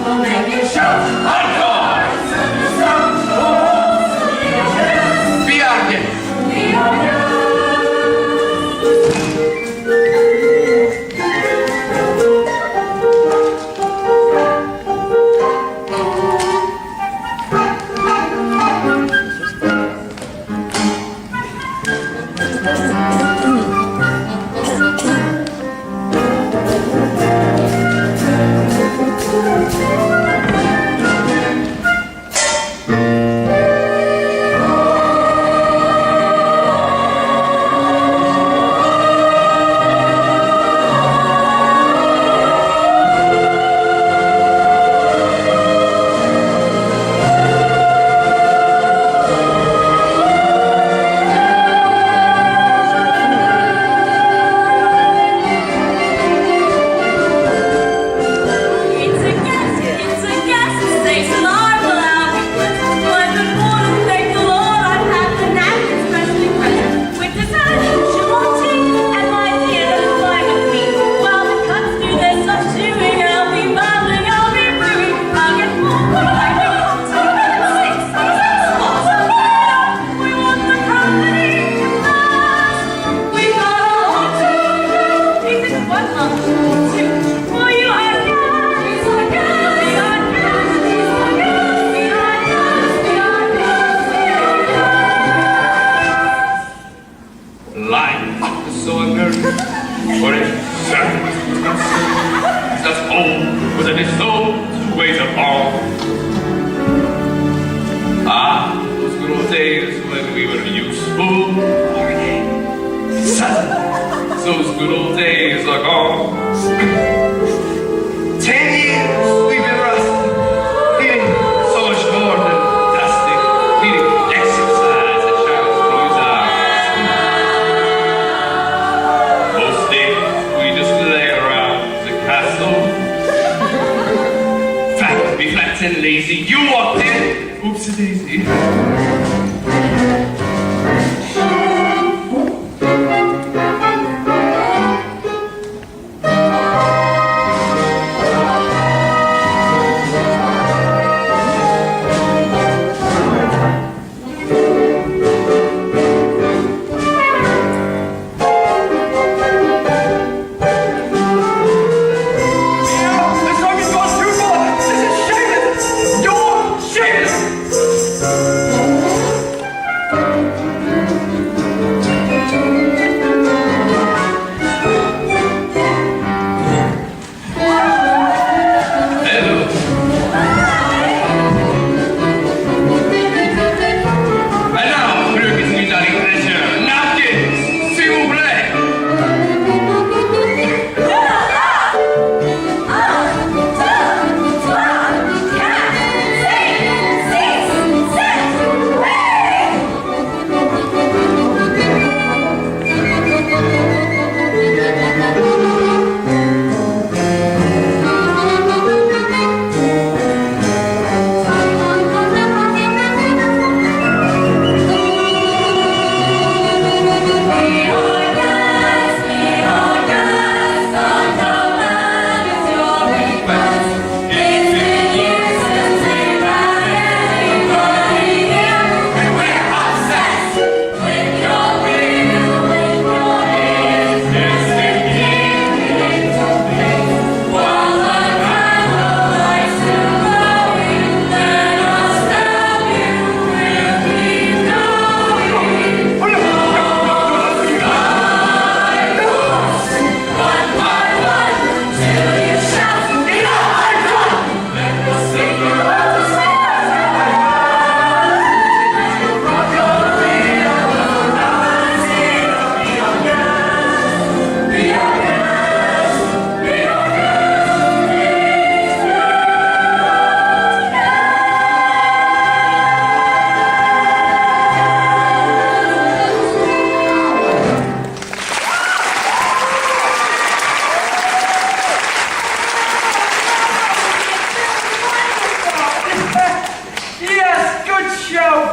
We'll make you shout, Be our guest. we are yours. It's a guest, stays an armful out. Like the morning, thank the Lord, I've had the napkin specially pressed. With dessert, chimonti, and my dear little flag of meat. While the cups do their such chewing, I'll be bubbling, I'll be brewing. I'll get more like a hot six. We want the company to last. We got a lot to do. Is it one up? Two. For you are guests. We are guests. We are guests. We are guests. We are guests. We are guests. Life is so unnerving, for it's certain it's just old with an soul to wait upon. Those good old days when we were useful. Are they? Suddenly, those good old days are gone. 10 years we've been rusting, needing so much more than dusting, needing exercise that shall please our most days we just lay around the castle. Fat, be flat and lazy. You walked in. Oopsie daisy.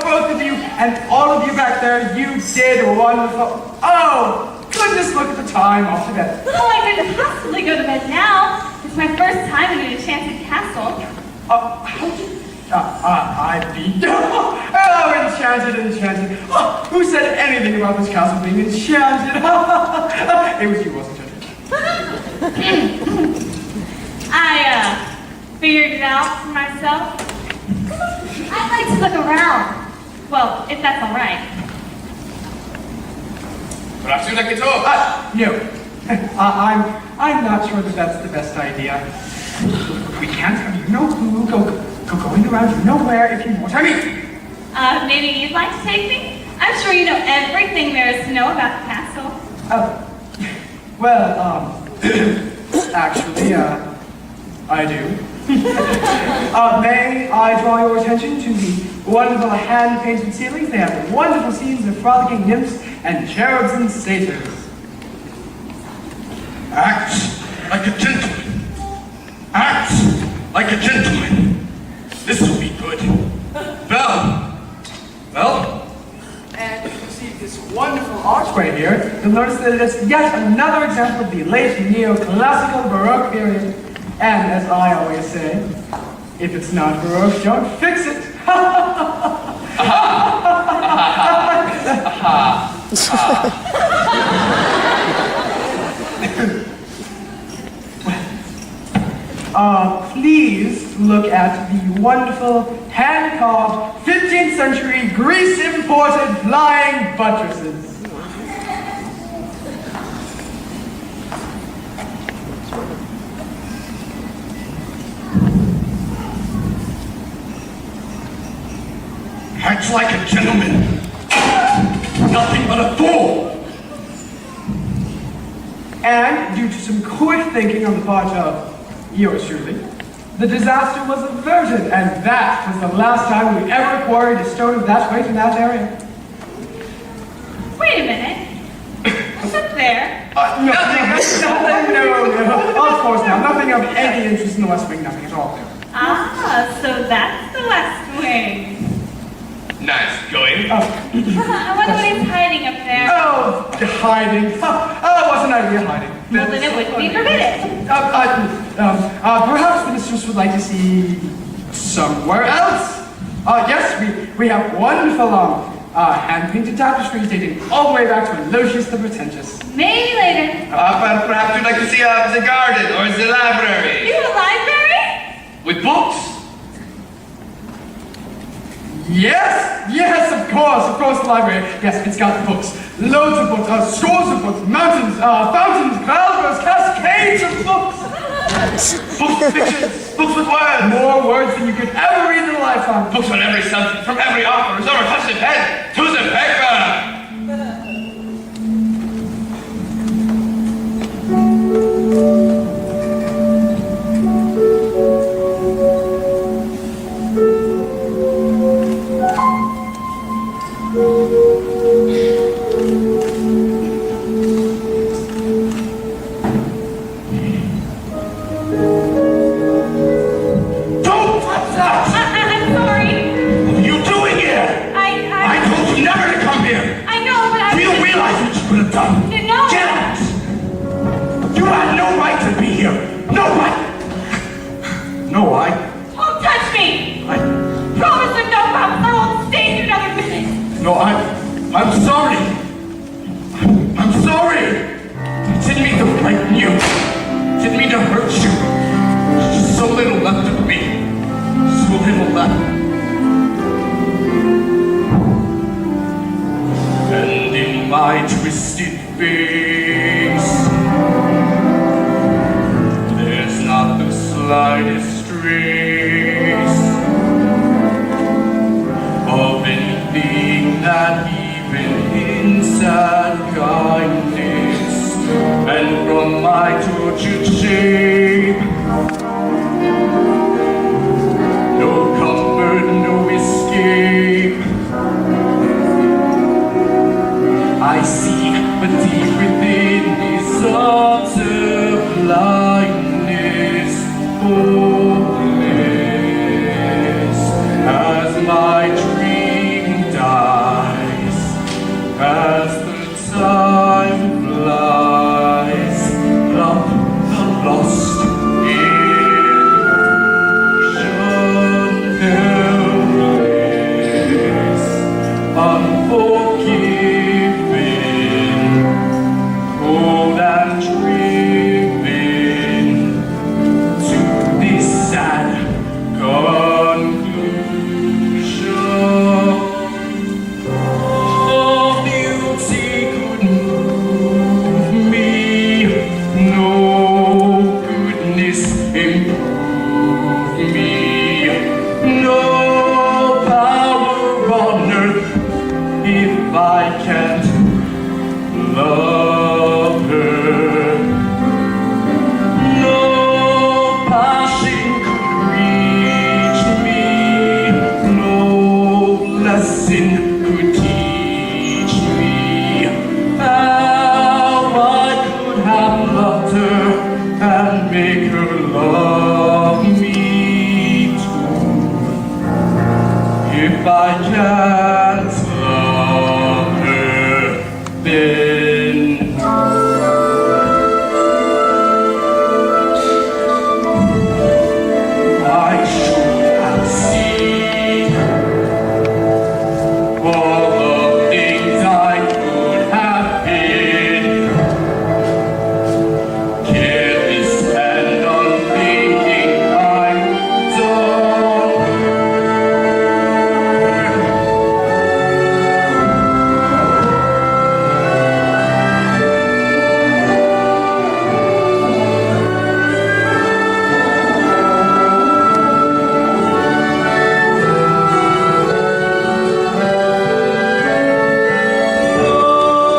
both of you and all of you back there, you did wonderful. Oh, goodness, look at the time, off to bed. Oh, I couldn't possibly go to bed now. It's my first time in an enchanted castle. How'd you... I'd be... Oh, enchanted. Oh, who said anything about this castle being enchanted? It was you, wasn't it? I, figured it out for myself. I'd like to look around. Well, if that's all right. Perhaps you'd like to talk. No. I'm not sure that that's the best idea. We can't have you know who going around you nowhere if you want. I mean... Maybe you'd like to take me? I'm sure you know everything there is to know about the castle. Well, actually, I do. May I draw your attention to the wonderful hand-painted ceilings? They have wonderful scenes of frolicking nymphs and cherubs and satyrs. Act like a gentleman. Act like a gentleman. This will be good. Belle. And if you see this wonderful archway here, you'll notice that it is yet another example of the late neoclassical Baroque period. And as I always say, if it's not Baroque, don't fix it. Please look at the wonderful hand-carved 15th century Greece-imported flying buttresses. Act like a gentleman. Nothing but a fool. And due to some quick thinking on the part of yours truly, the disaster was averted, and that was the last time we ever quarried a stone of that weight in that area. Wait a minute. What's up there? Nothing, no. Of course now, nothing of any interest in the West Wing, nothing at all. Ah, so that's the West Wing. Nice going. I wonder what he's hiding up there. Oh, hiding. Wasn't I really hiding? Well, then it wouldn't be forbidden. Perhaps the mistress would like to see somewhere else. Yes, we have wonderful hand-painted tapestries dating all the way back to Aloysius the Pretentious. Maybe later. But perhaps you'd like to see the garden or the library. You have a library? With books. Yes, of course, the library. Yes, it's got books. Loads of books, scores of books, mountains, fountains, clouds, cascades of books. Books with pictures. Books with words. More words than you could ever read in a lifetime. Books on every subject, from every author, who's ever touched a pen to the paper. I'm sorry. I'm sorry. I didn't mean to frighten you. Didn't mean to hurt you. There's just so little left of me. So little left. And in my twisted face, there's not the slightest trace of anything that even inside kindness, and from my tortured shape if I can't love her, then I should have seen all the things I could have been. Careless and unthinking, I've done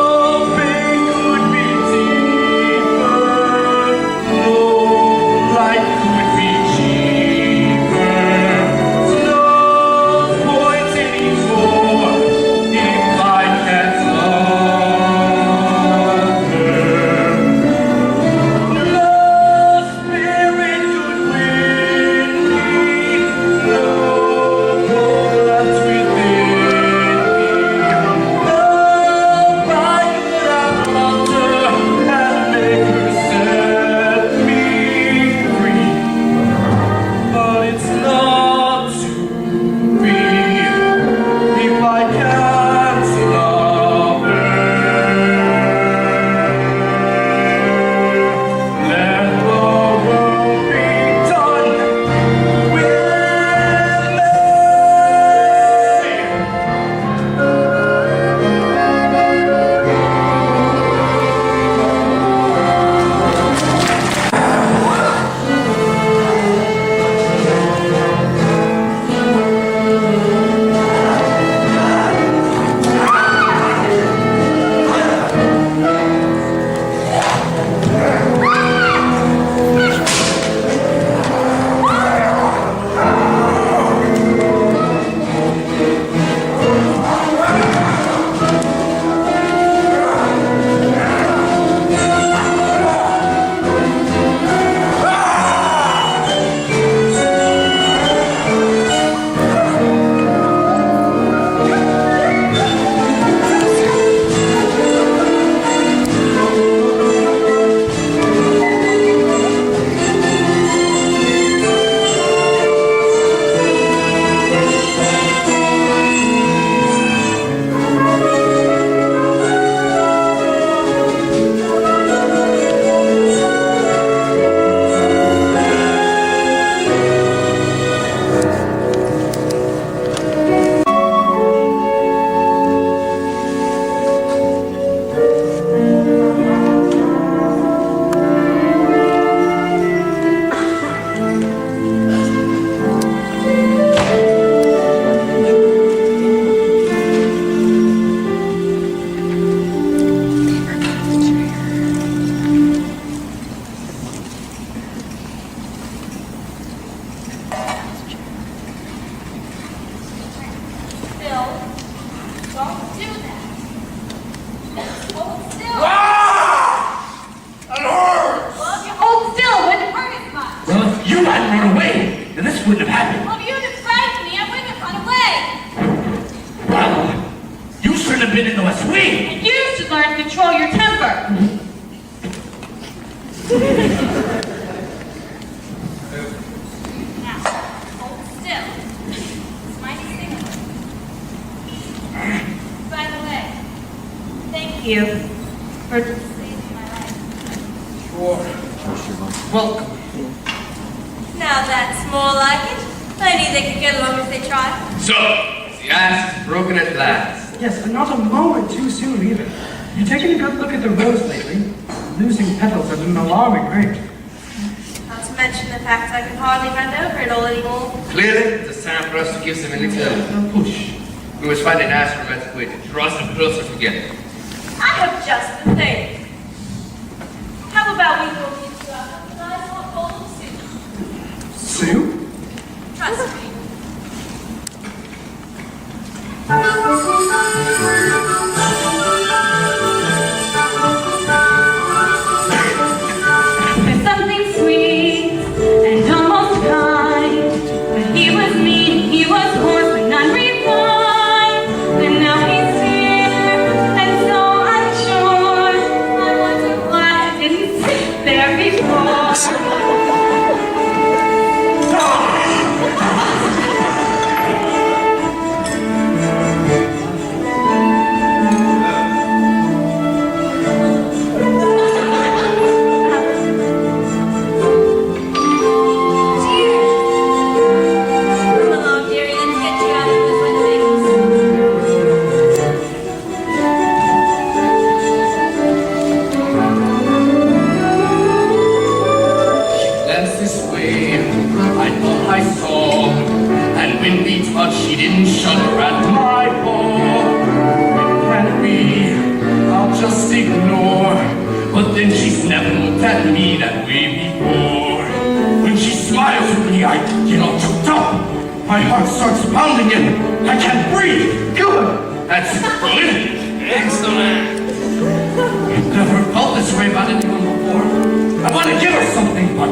nothing could be deeper, no light could be cheaper. No point anymore if I can't love her. No spirit could win me, no hope that's within me. No I could have loved her and make her set me free, but it's not to be if I can't love her. Let the world be done with me. Bill, don't do that. Hold still. That hurts! Well, if you hold still, it wouldn't hurt as much. Well, if you hadn't run away, then this wouldn't have happened. Well, if you'd have frightened me, I wouldn't have run away. Well, you shouldn't have been in the West Wing. And you should learn to control your temper. Now, hold still. It's my signal. By the way, thank you for saving my life. Sure. Welcome. Now that's more like it. I knew they could get along if they tried. So, the ice is broken at last. Yes, and not a moment too soon either. You taken a good look at the rose lately? Losing petals at an alarming rate. Not to mention the fact I can hardly run over it all anymore. Clearly, it's time for us to give them a little push. We must find a nice romantic way to draw us closer together. I have just the thing. How about we go into a nice hot bowl of soup? Soup? Trust me. There's something sweet and almost kind, but he was mean, he was coarse and unrefined. sweet, but she didn't shudder at my fall. It can be, I'll just ignore. But then she's never looked at me that way before. When she smiles at me, I get all choked up. My heart starts pounding and I can't breathe. Good. That's good. Excellent. I've never felt this way about anyone before. I want to give her something, but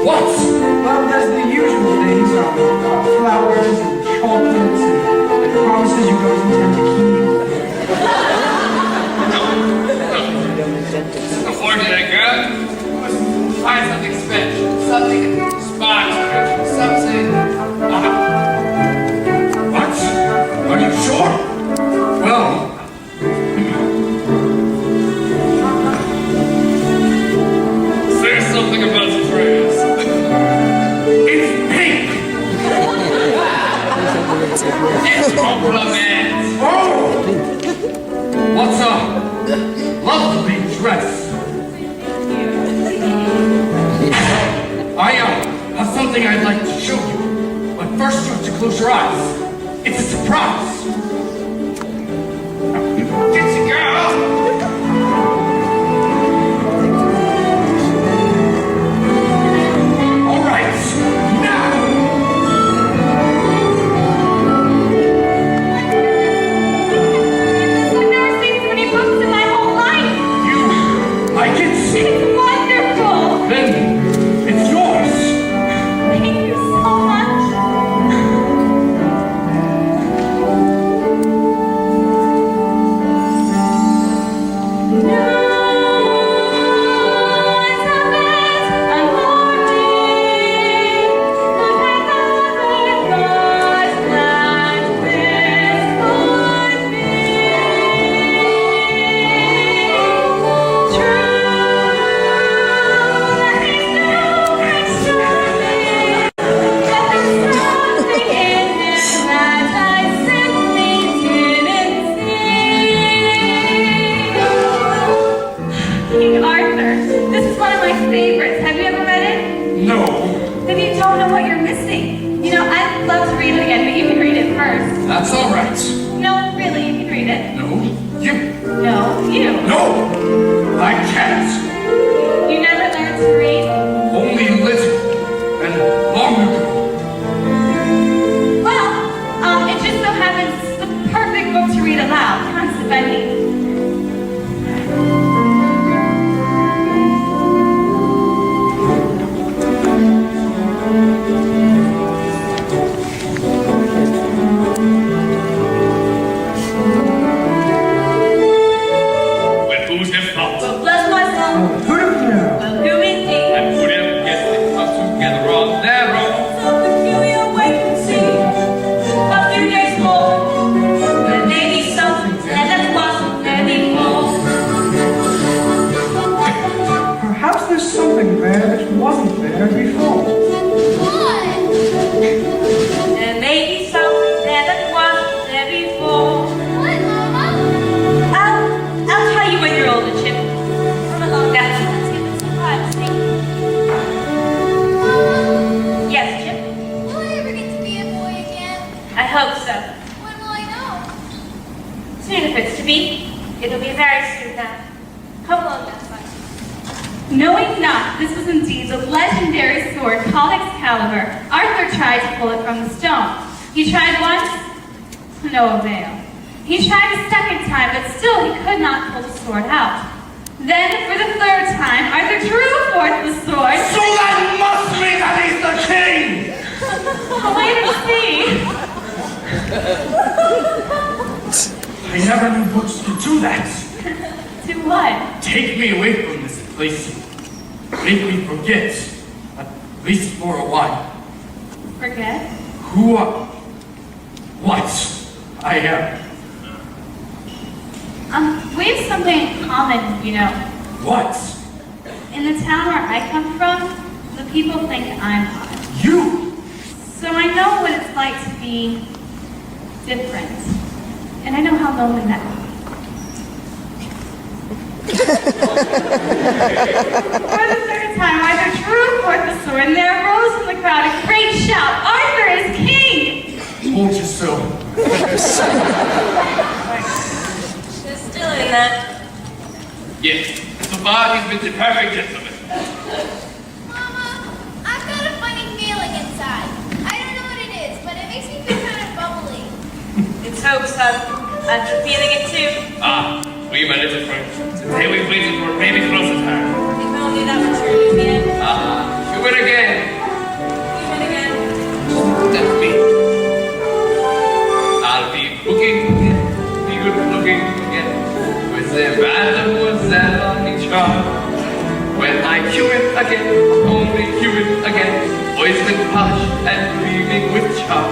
what? Well, there's the usual things, flowers and chocolates and promises you don't intend to keep. Before did I girl? Find something special, something sparkling, something. What? Are you sure? Well, Say something about the dress. it's pink. It's compliment. Oh! What's a lovely dress? I have something I'd like to show you. But first you have to close your eyes. It's a surprise. Get you, girl! All right, now! I've never seen so many books in my whole life. I can see. It's wonderful. Then it's yours. Thank you so much. King Arthur. This is one of my favorites. Have you ever read it? No. Then you don't know what you're missing. You know, I'd love to read it again, but you can read it first. That's all right. No, really, you can read it. No, you. No, you. No, I can't. You never learned to read? Only little and long ago. Well, it just so happens it's the perfect book to read aloud. Consequently. Well, who's the fault? Bless my soul. Who do you know? Well, who is he? And who them guess they come together on their own? So peculiar, wait and see. A few days more, there may be something there that wasn't there before. Perhaps there's something there that wasn't there before. There may be something there that wasn't there before. I'll tell you when you're older, Chip. Come along now. Let's get this privacy. Yes, Chip. Will I ever get to be a boy again? I hope so. When will I know? Soon if it's to be. It'll be very soon now. Come along now, son. Knowing not this was indeed the legendary sword called Excalibur, Arthur tried to pull it from the stone. He tried once, to no avail. He tried a second time, but still he could not pull the sword out. Then, for the third time, Arthur drew forth the sword. So that must mean that he's the king! Wait and see. I never knew books could do that. To what? Take me away from this place. Make me forget, at least for a while, Forget? who what I am. We have something in common, you know. What? In the town where I come from, the people think I'm odd. You? So I know what it's like to be different. And I know how lonely that can be. For the third time, Arthur drew forth the sword, and there arose from the crowd a great shout, "Arthur is king!" Told you so. They're still in that. Yes, so far he's been the perfect gentleman. Mama, I've got a funny feeling inside. I don't know what it is, but it makes me feel kind of bubbly. It's hope, son. I've been feeling it too. Ah, we, my little friends. Today we've waited for a baby closer time. If only that would turn in the end. You win again. Even again. That's me. I'll be looking again, be good looking again, with the mademoiselle on each arm. When I cue it again, only cue it again, voice with polish and breathing with charm.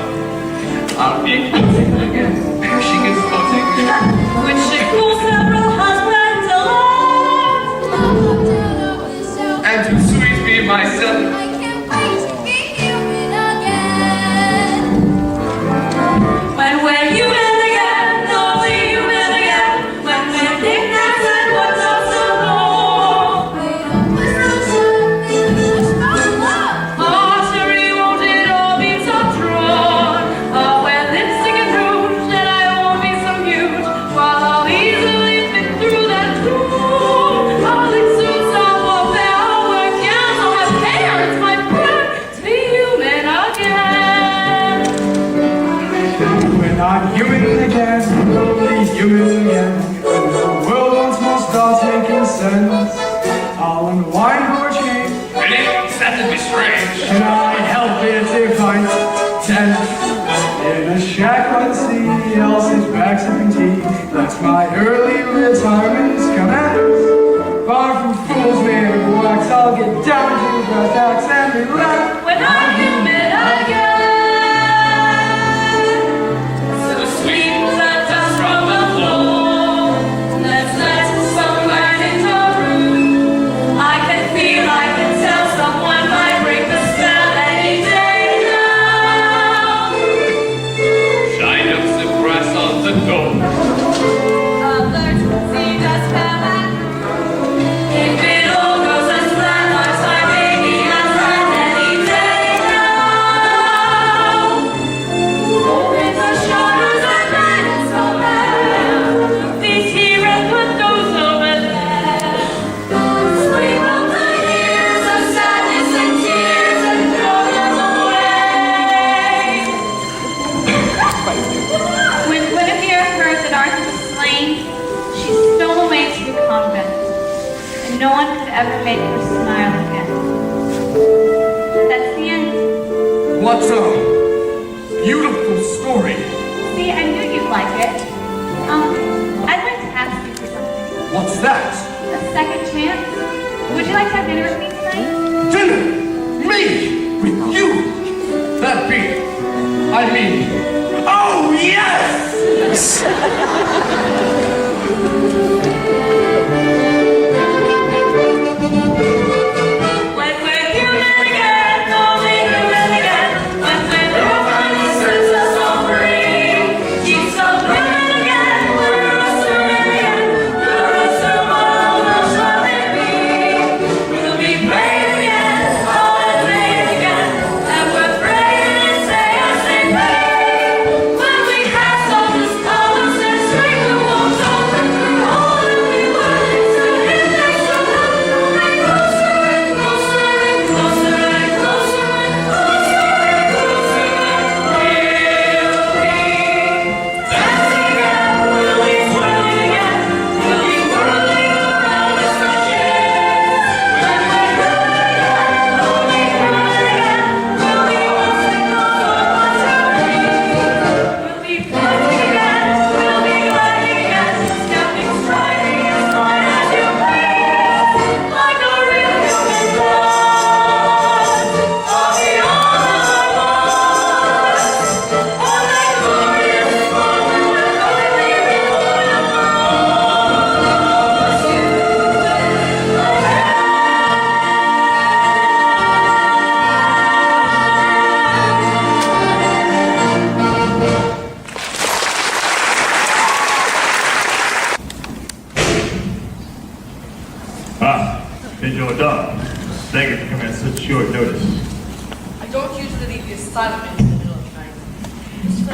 I'll be floating again, perishing and floating again. Which should cool several husbands alive. Mama, down over the shelf. And to sweet me myself, I can't wait to be human again. When we're human again, only human again. When we're knickknacks and what's possible. Wait up, let's not shout, let's fall in love. Archery, won't it all be top drawn? I'll wear lipstick and rouge, and I won't be so huge. While I'll easily fit through that door. I'll exude some warfare, I'll work gowns on my hair. It's my prayer to be human again. When I'm human again, only human again. When the world once more starts making sense, I'll unwind poetry, really? That would be strange. and I help it if I tent. In a shack by the sea, Elsie's back sipping tea. That's my early retirement commence. Far from fools made of wax, I'll get down to brass tacks and relax. When I'm human again. So sweet that dust from the floor. Let's let sunlight into a room. I can feel, I can tell someone might break the spell any day now. Shine up the brass on the door. Others see us come and if it all goes as planned, our time may be as right any day now. Open the shutters and let it all out. These here and put those over there. Sweep up the years of sadness and tears and throw them away. When Guinevere heard that Arthur was slain, she stole away to the convent, and no one could ever make her smile again. That's the end. What a beautiful story. See, I knew you'd like it. I'd like to ask you for something. What's that? A second chance? Would you like to have dinner with me tonight? Dinner! Me! With you! That be... I mean... Oh, yes!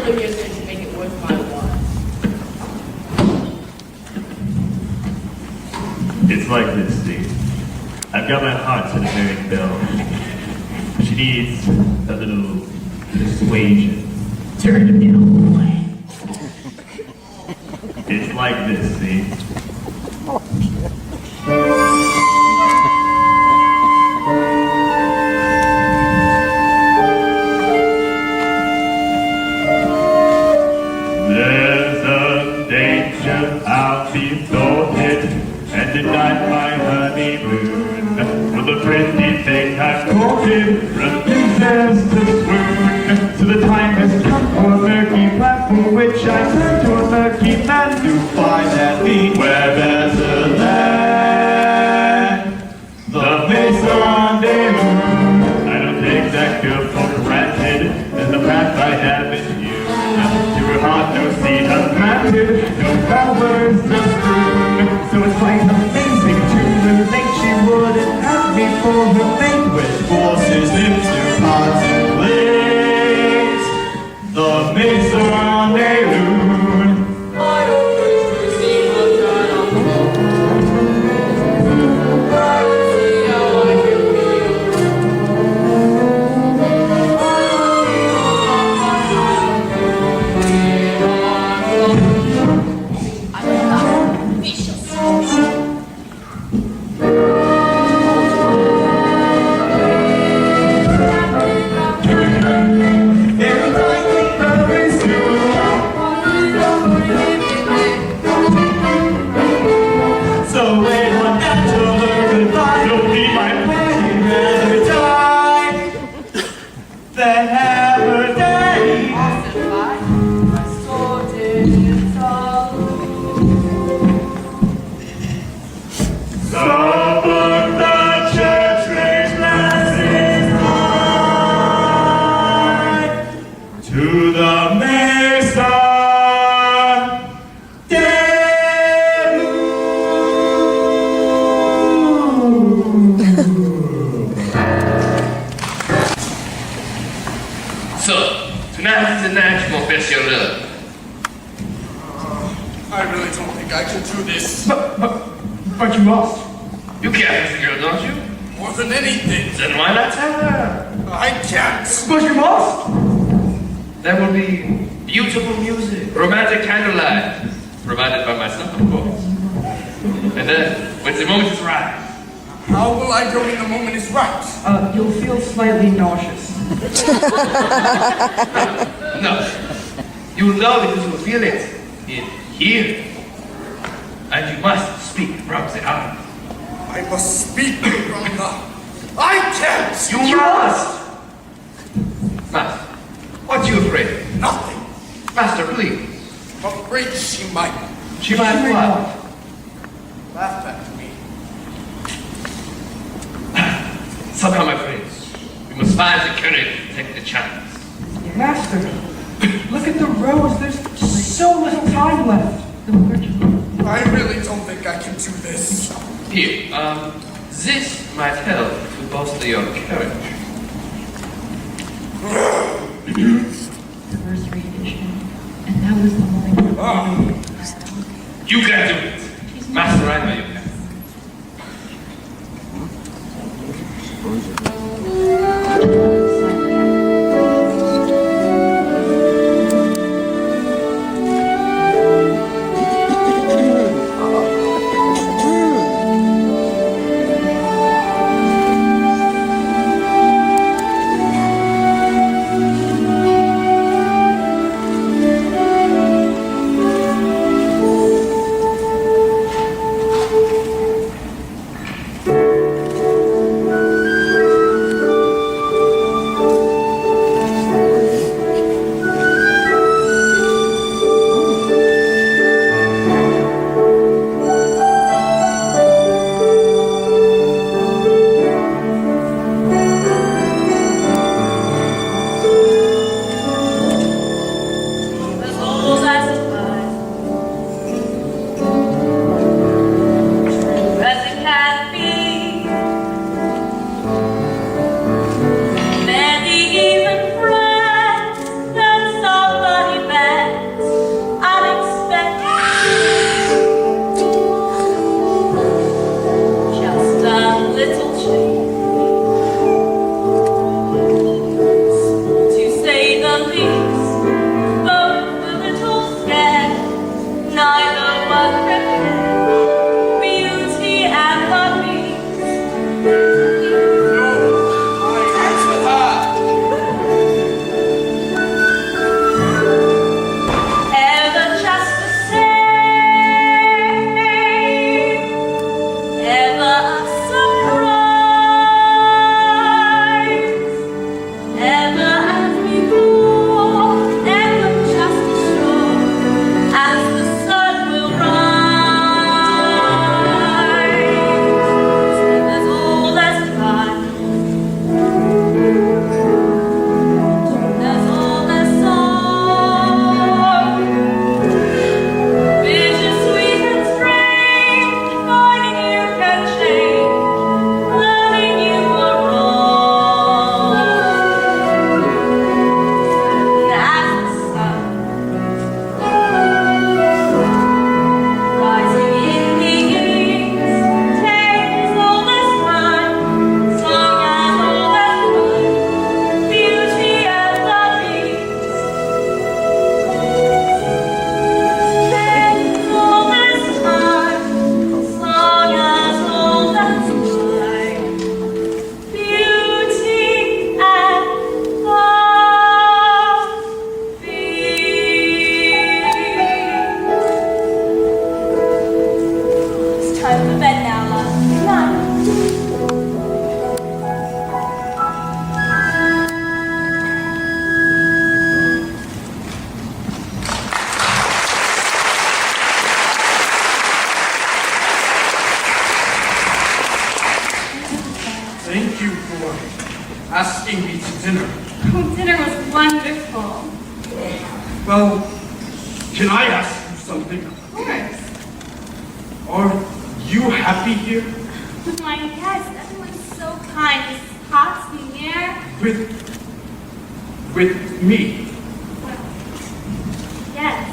really is going to make it worth my while. It's like this, Steve. I've got my heart to the very bell. She needs a little persuasion. Turn it away. It's like this, Steve. There's a danger I'll be thwarted and denied my honeymoon. For the pretty thing I've courted refuses to swoon. So the time has come for a murky plan for which I turn to a murky man to find and meet where there's a land. The place rendezvous. I don't take that girl for granted, and the path I have is you. To her heart, no seed unplanted, no flowers, no strewn. So it's quite amazing to relate she wouldn't have me for her mate, which forces him to contemplate the Mesa rendezvous. I always receive a kind of I see how I can feel. I love vicious. So when one after her goodbye, don't be my wedding, rather die than have her day. So but the church raised masses high to the Mesa. So, tonight is the night you confess your love. I really don't think I can do this. But you must. You care for the girl, don't you? More than anything. Then why not tell her? I can't. But you must. There will be beautiful music, romantic candlelight, provided by myself, of course. And then, when the moment is right, How will I know when the moment is right? You'll feel slightly nauseous. no, you will know because you will feel it in here. And you must speak from the heart. I must speak from the... I can't! You must! Master, what are you afraid of? Nothing. Master, please. Afraid she might She might what? laugh at me. Somehow, my friends, we must find the courage to take the chance. Master, look at the rose. There's so little time left. I really don't think I can do this. Here, this might help to bolster your courage. Anniversary edition. And that was the moment. You can do it. Master, I know you can. asking me to dinner. Oh, dinner was wonderful. Well, can I ask you something? Of course. Are you happy here? Why, yes, everyone's so kind. This hot air. With me? Well, yes.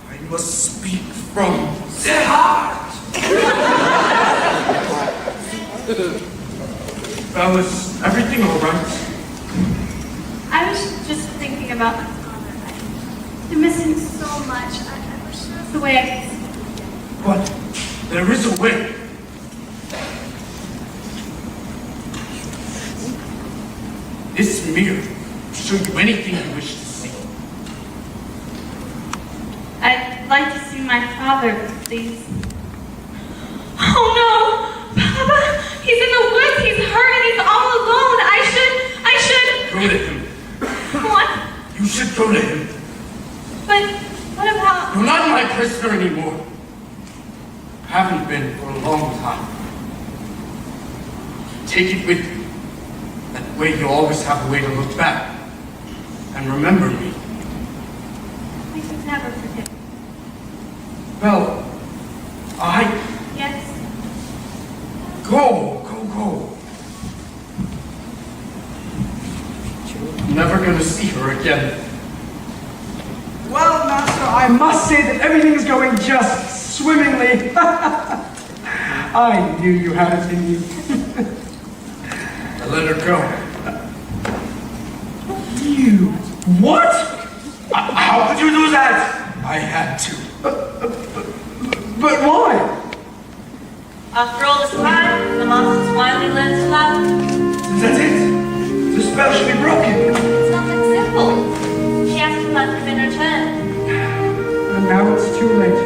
I must speak from the heart. Well, is everything all right? I was just thinking about my father. I miss him so much. I wish there was a way I could see him. But there is a way. This mirror will show you anything you wish to see. I'd like to see my father, please. Oh no! Papa! He's in the woods! He's hurt and he's all alone! I should... Go to him. What? You should go to him. But what about... You're not my prisoner anymore. Haven't been for a long time. Take it with you. That way you'll always have a way to look back and remember me. I could never forget. Well, Yes? Go. I'm never gonna see her again. Well, Master, I must say that everything is going just swimmingly. I knew you had it in you. I let her go. You? What? How could you do that? I had to. But why? After all this time, the monster's finally learned to love. That's it. The spell should be broken. It's not that simple. She has to let him in return. And now it's too late.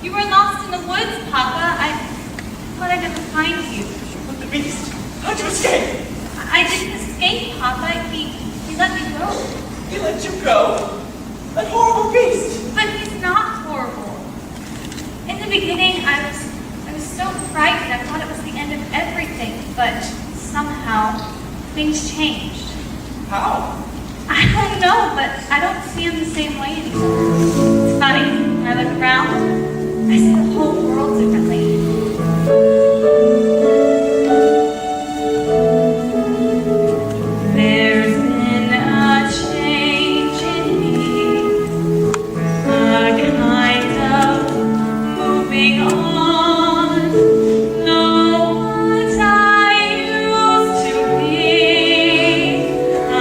You were lost in the woods, Papa. I thought I'd never find you. But the beast, how'd you escape? I didn't escape, Papa. He let me go. He let you go? That horrible beast! But he's not horrible. In the beginning, I was so frightened. I thought it was the end of everything. But somehow, things changed. How? I don't know, but I don't see him the same way anymore. It's funny. When I look around, I see the whole world differently. There's been a change in me, a kind of moving on. No what I used to be, I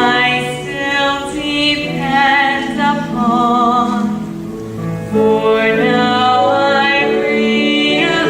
still depend upon. For now I realize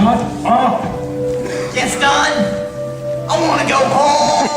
Shut up! Gaston, I want to go home.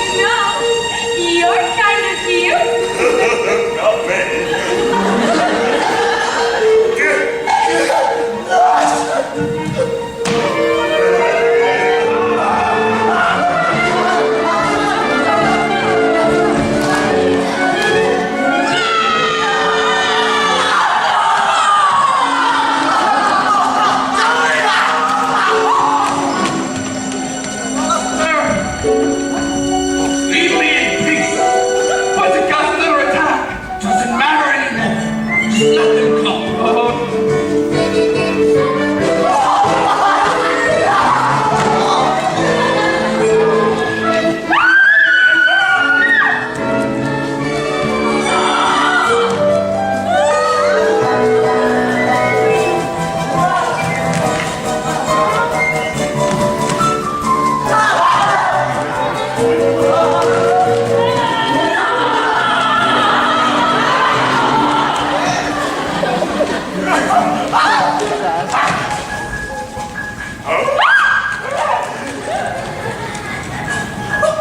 You know, you're kind of cute. Not bad. Leave me in peace. What's it got to their attack? Doesn't matter anymore. Just let them come.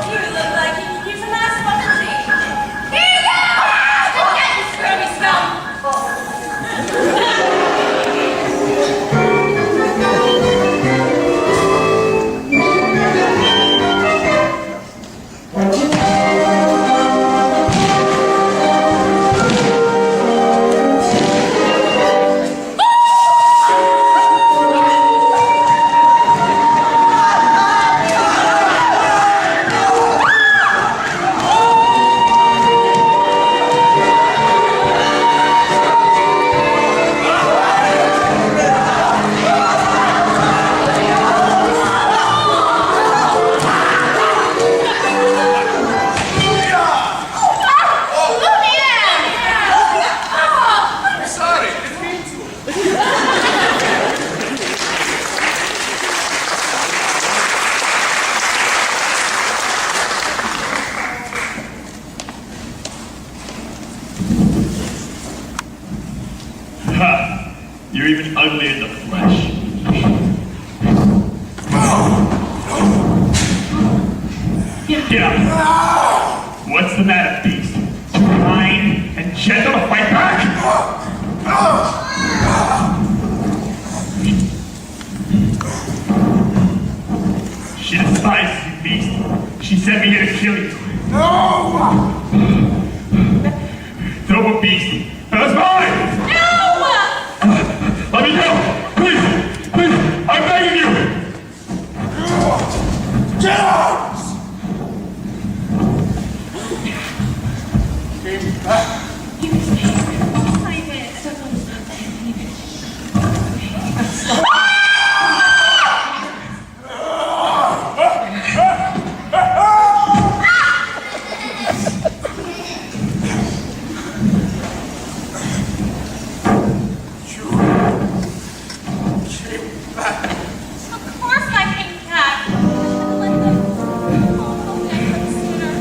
You look like you could use a nice bubble tea. Here you go! Just get your scrubby scum. I'm sorry. I didn't mean to. Ha! You're even ugly in the flesh. Get up! What's the matter, beast? Too kind and gentle to fight back? She despises you, beast. She sent me here to kill you. Throw a beast. That's mine! Let me go! Please! Please! I'm begging you! Get out! Of course I came back. Let them all go back sooner.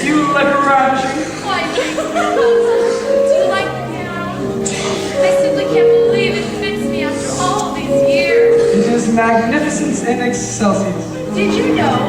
You Liberace. Why, thanks, Rapunzel. Do you like the gown? I simply can't believe it fits me after all these years. It is magnificence in excelsis. Did you know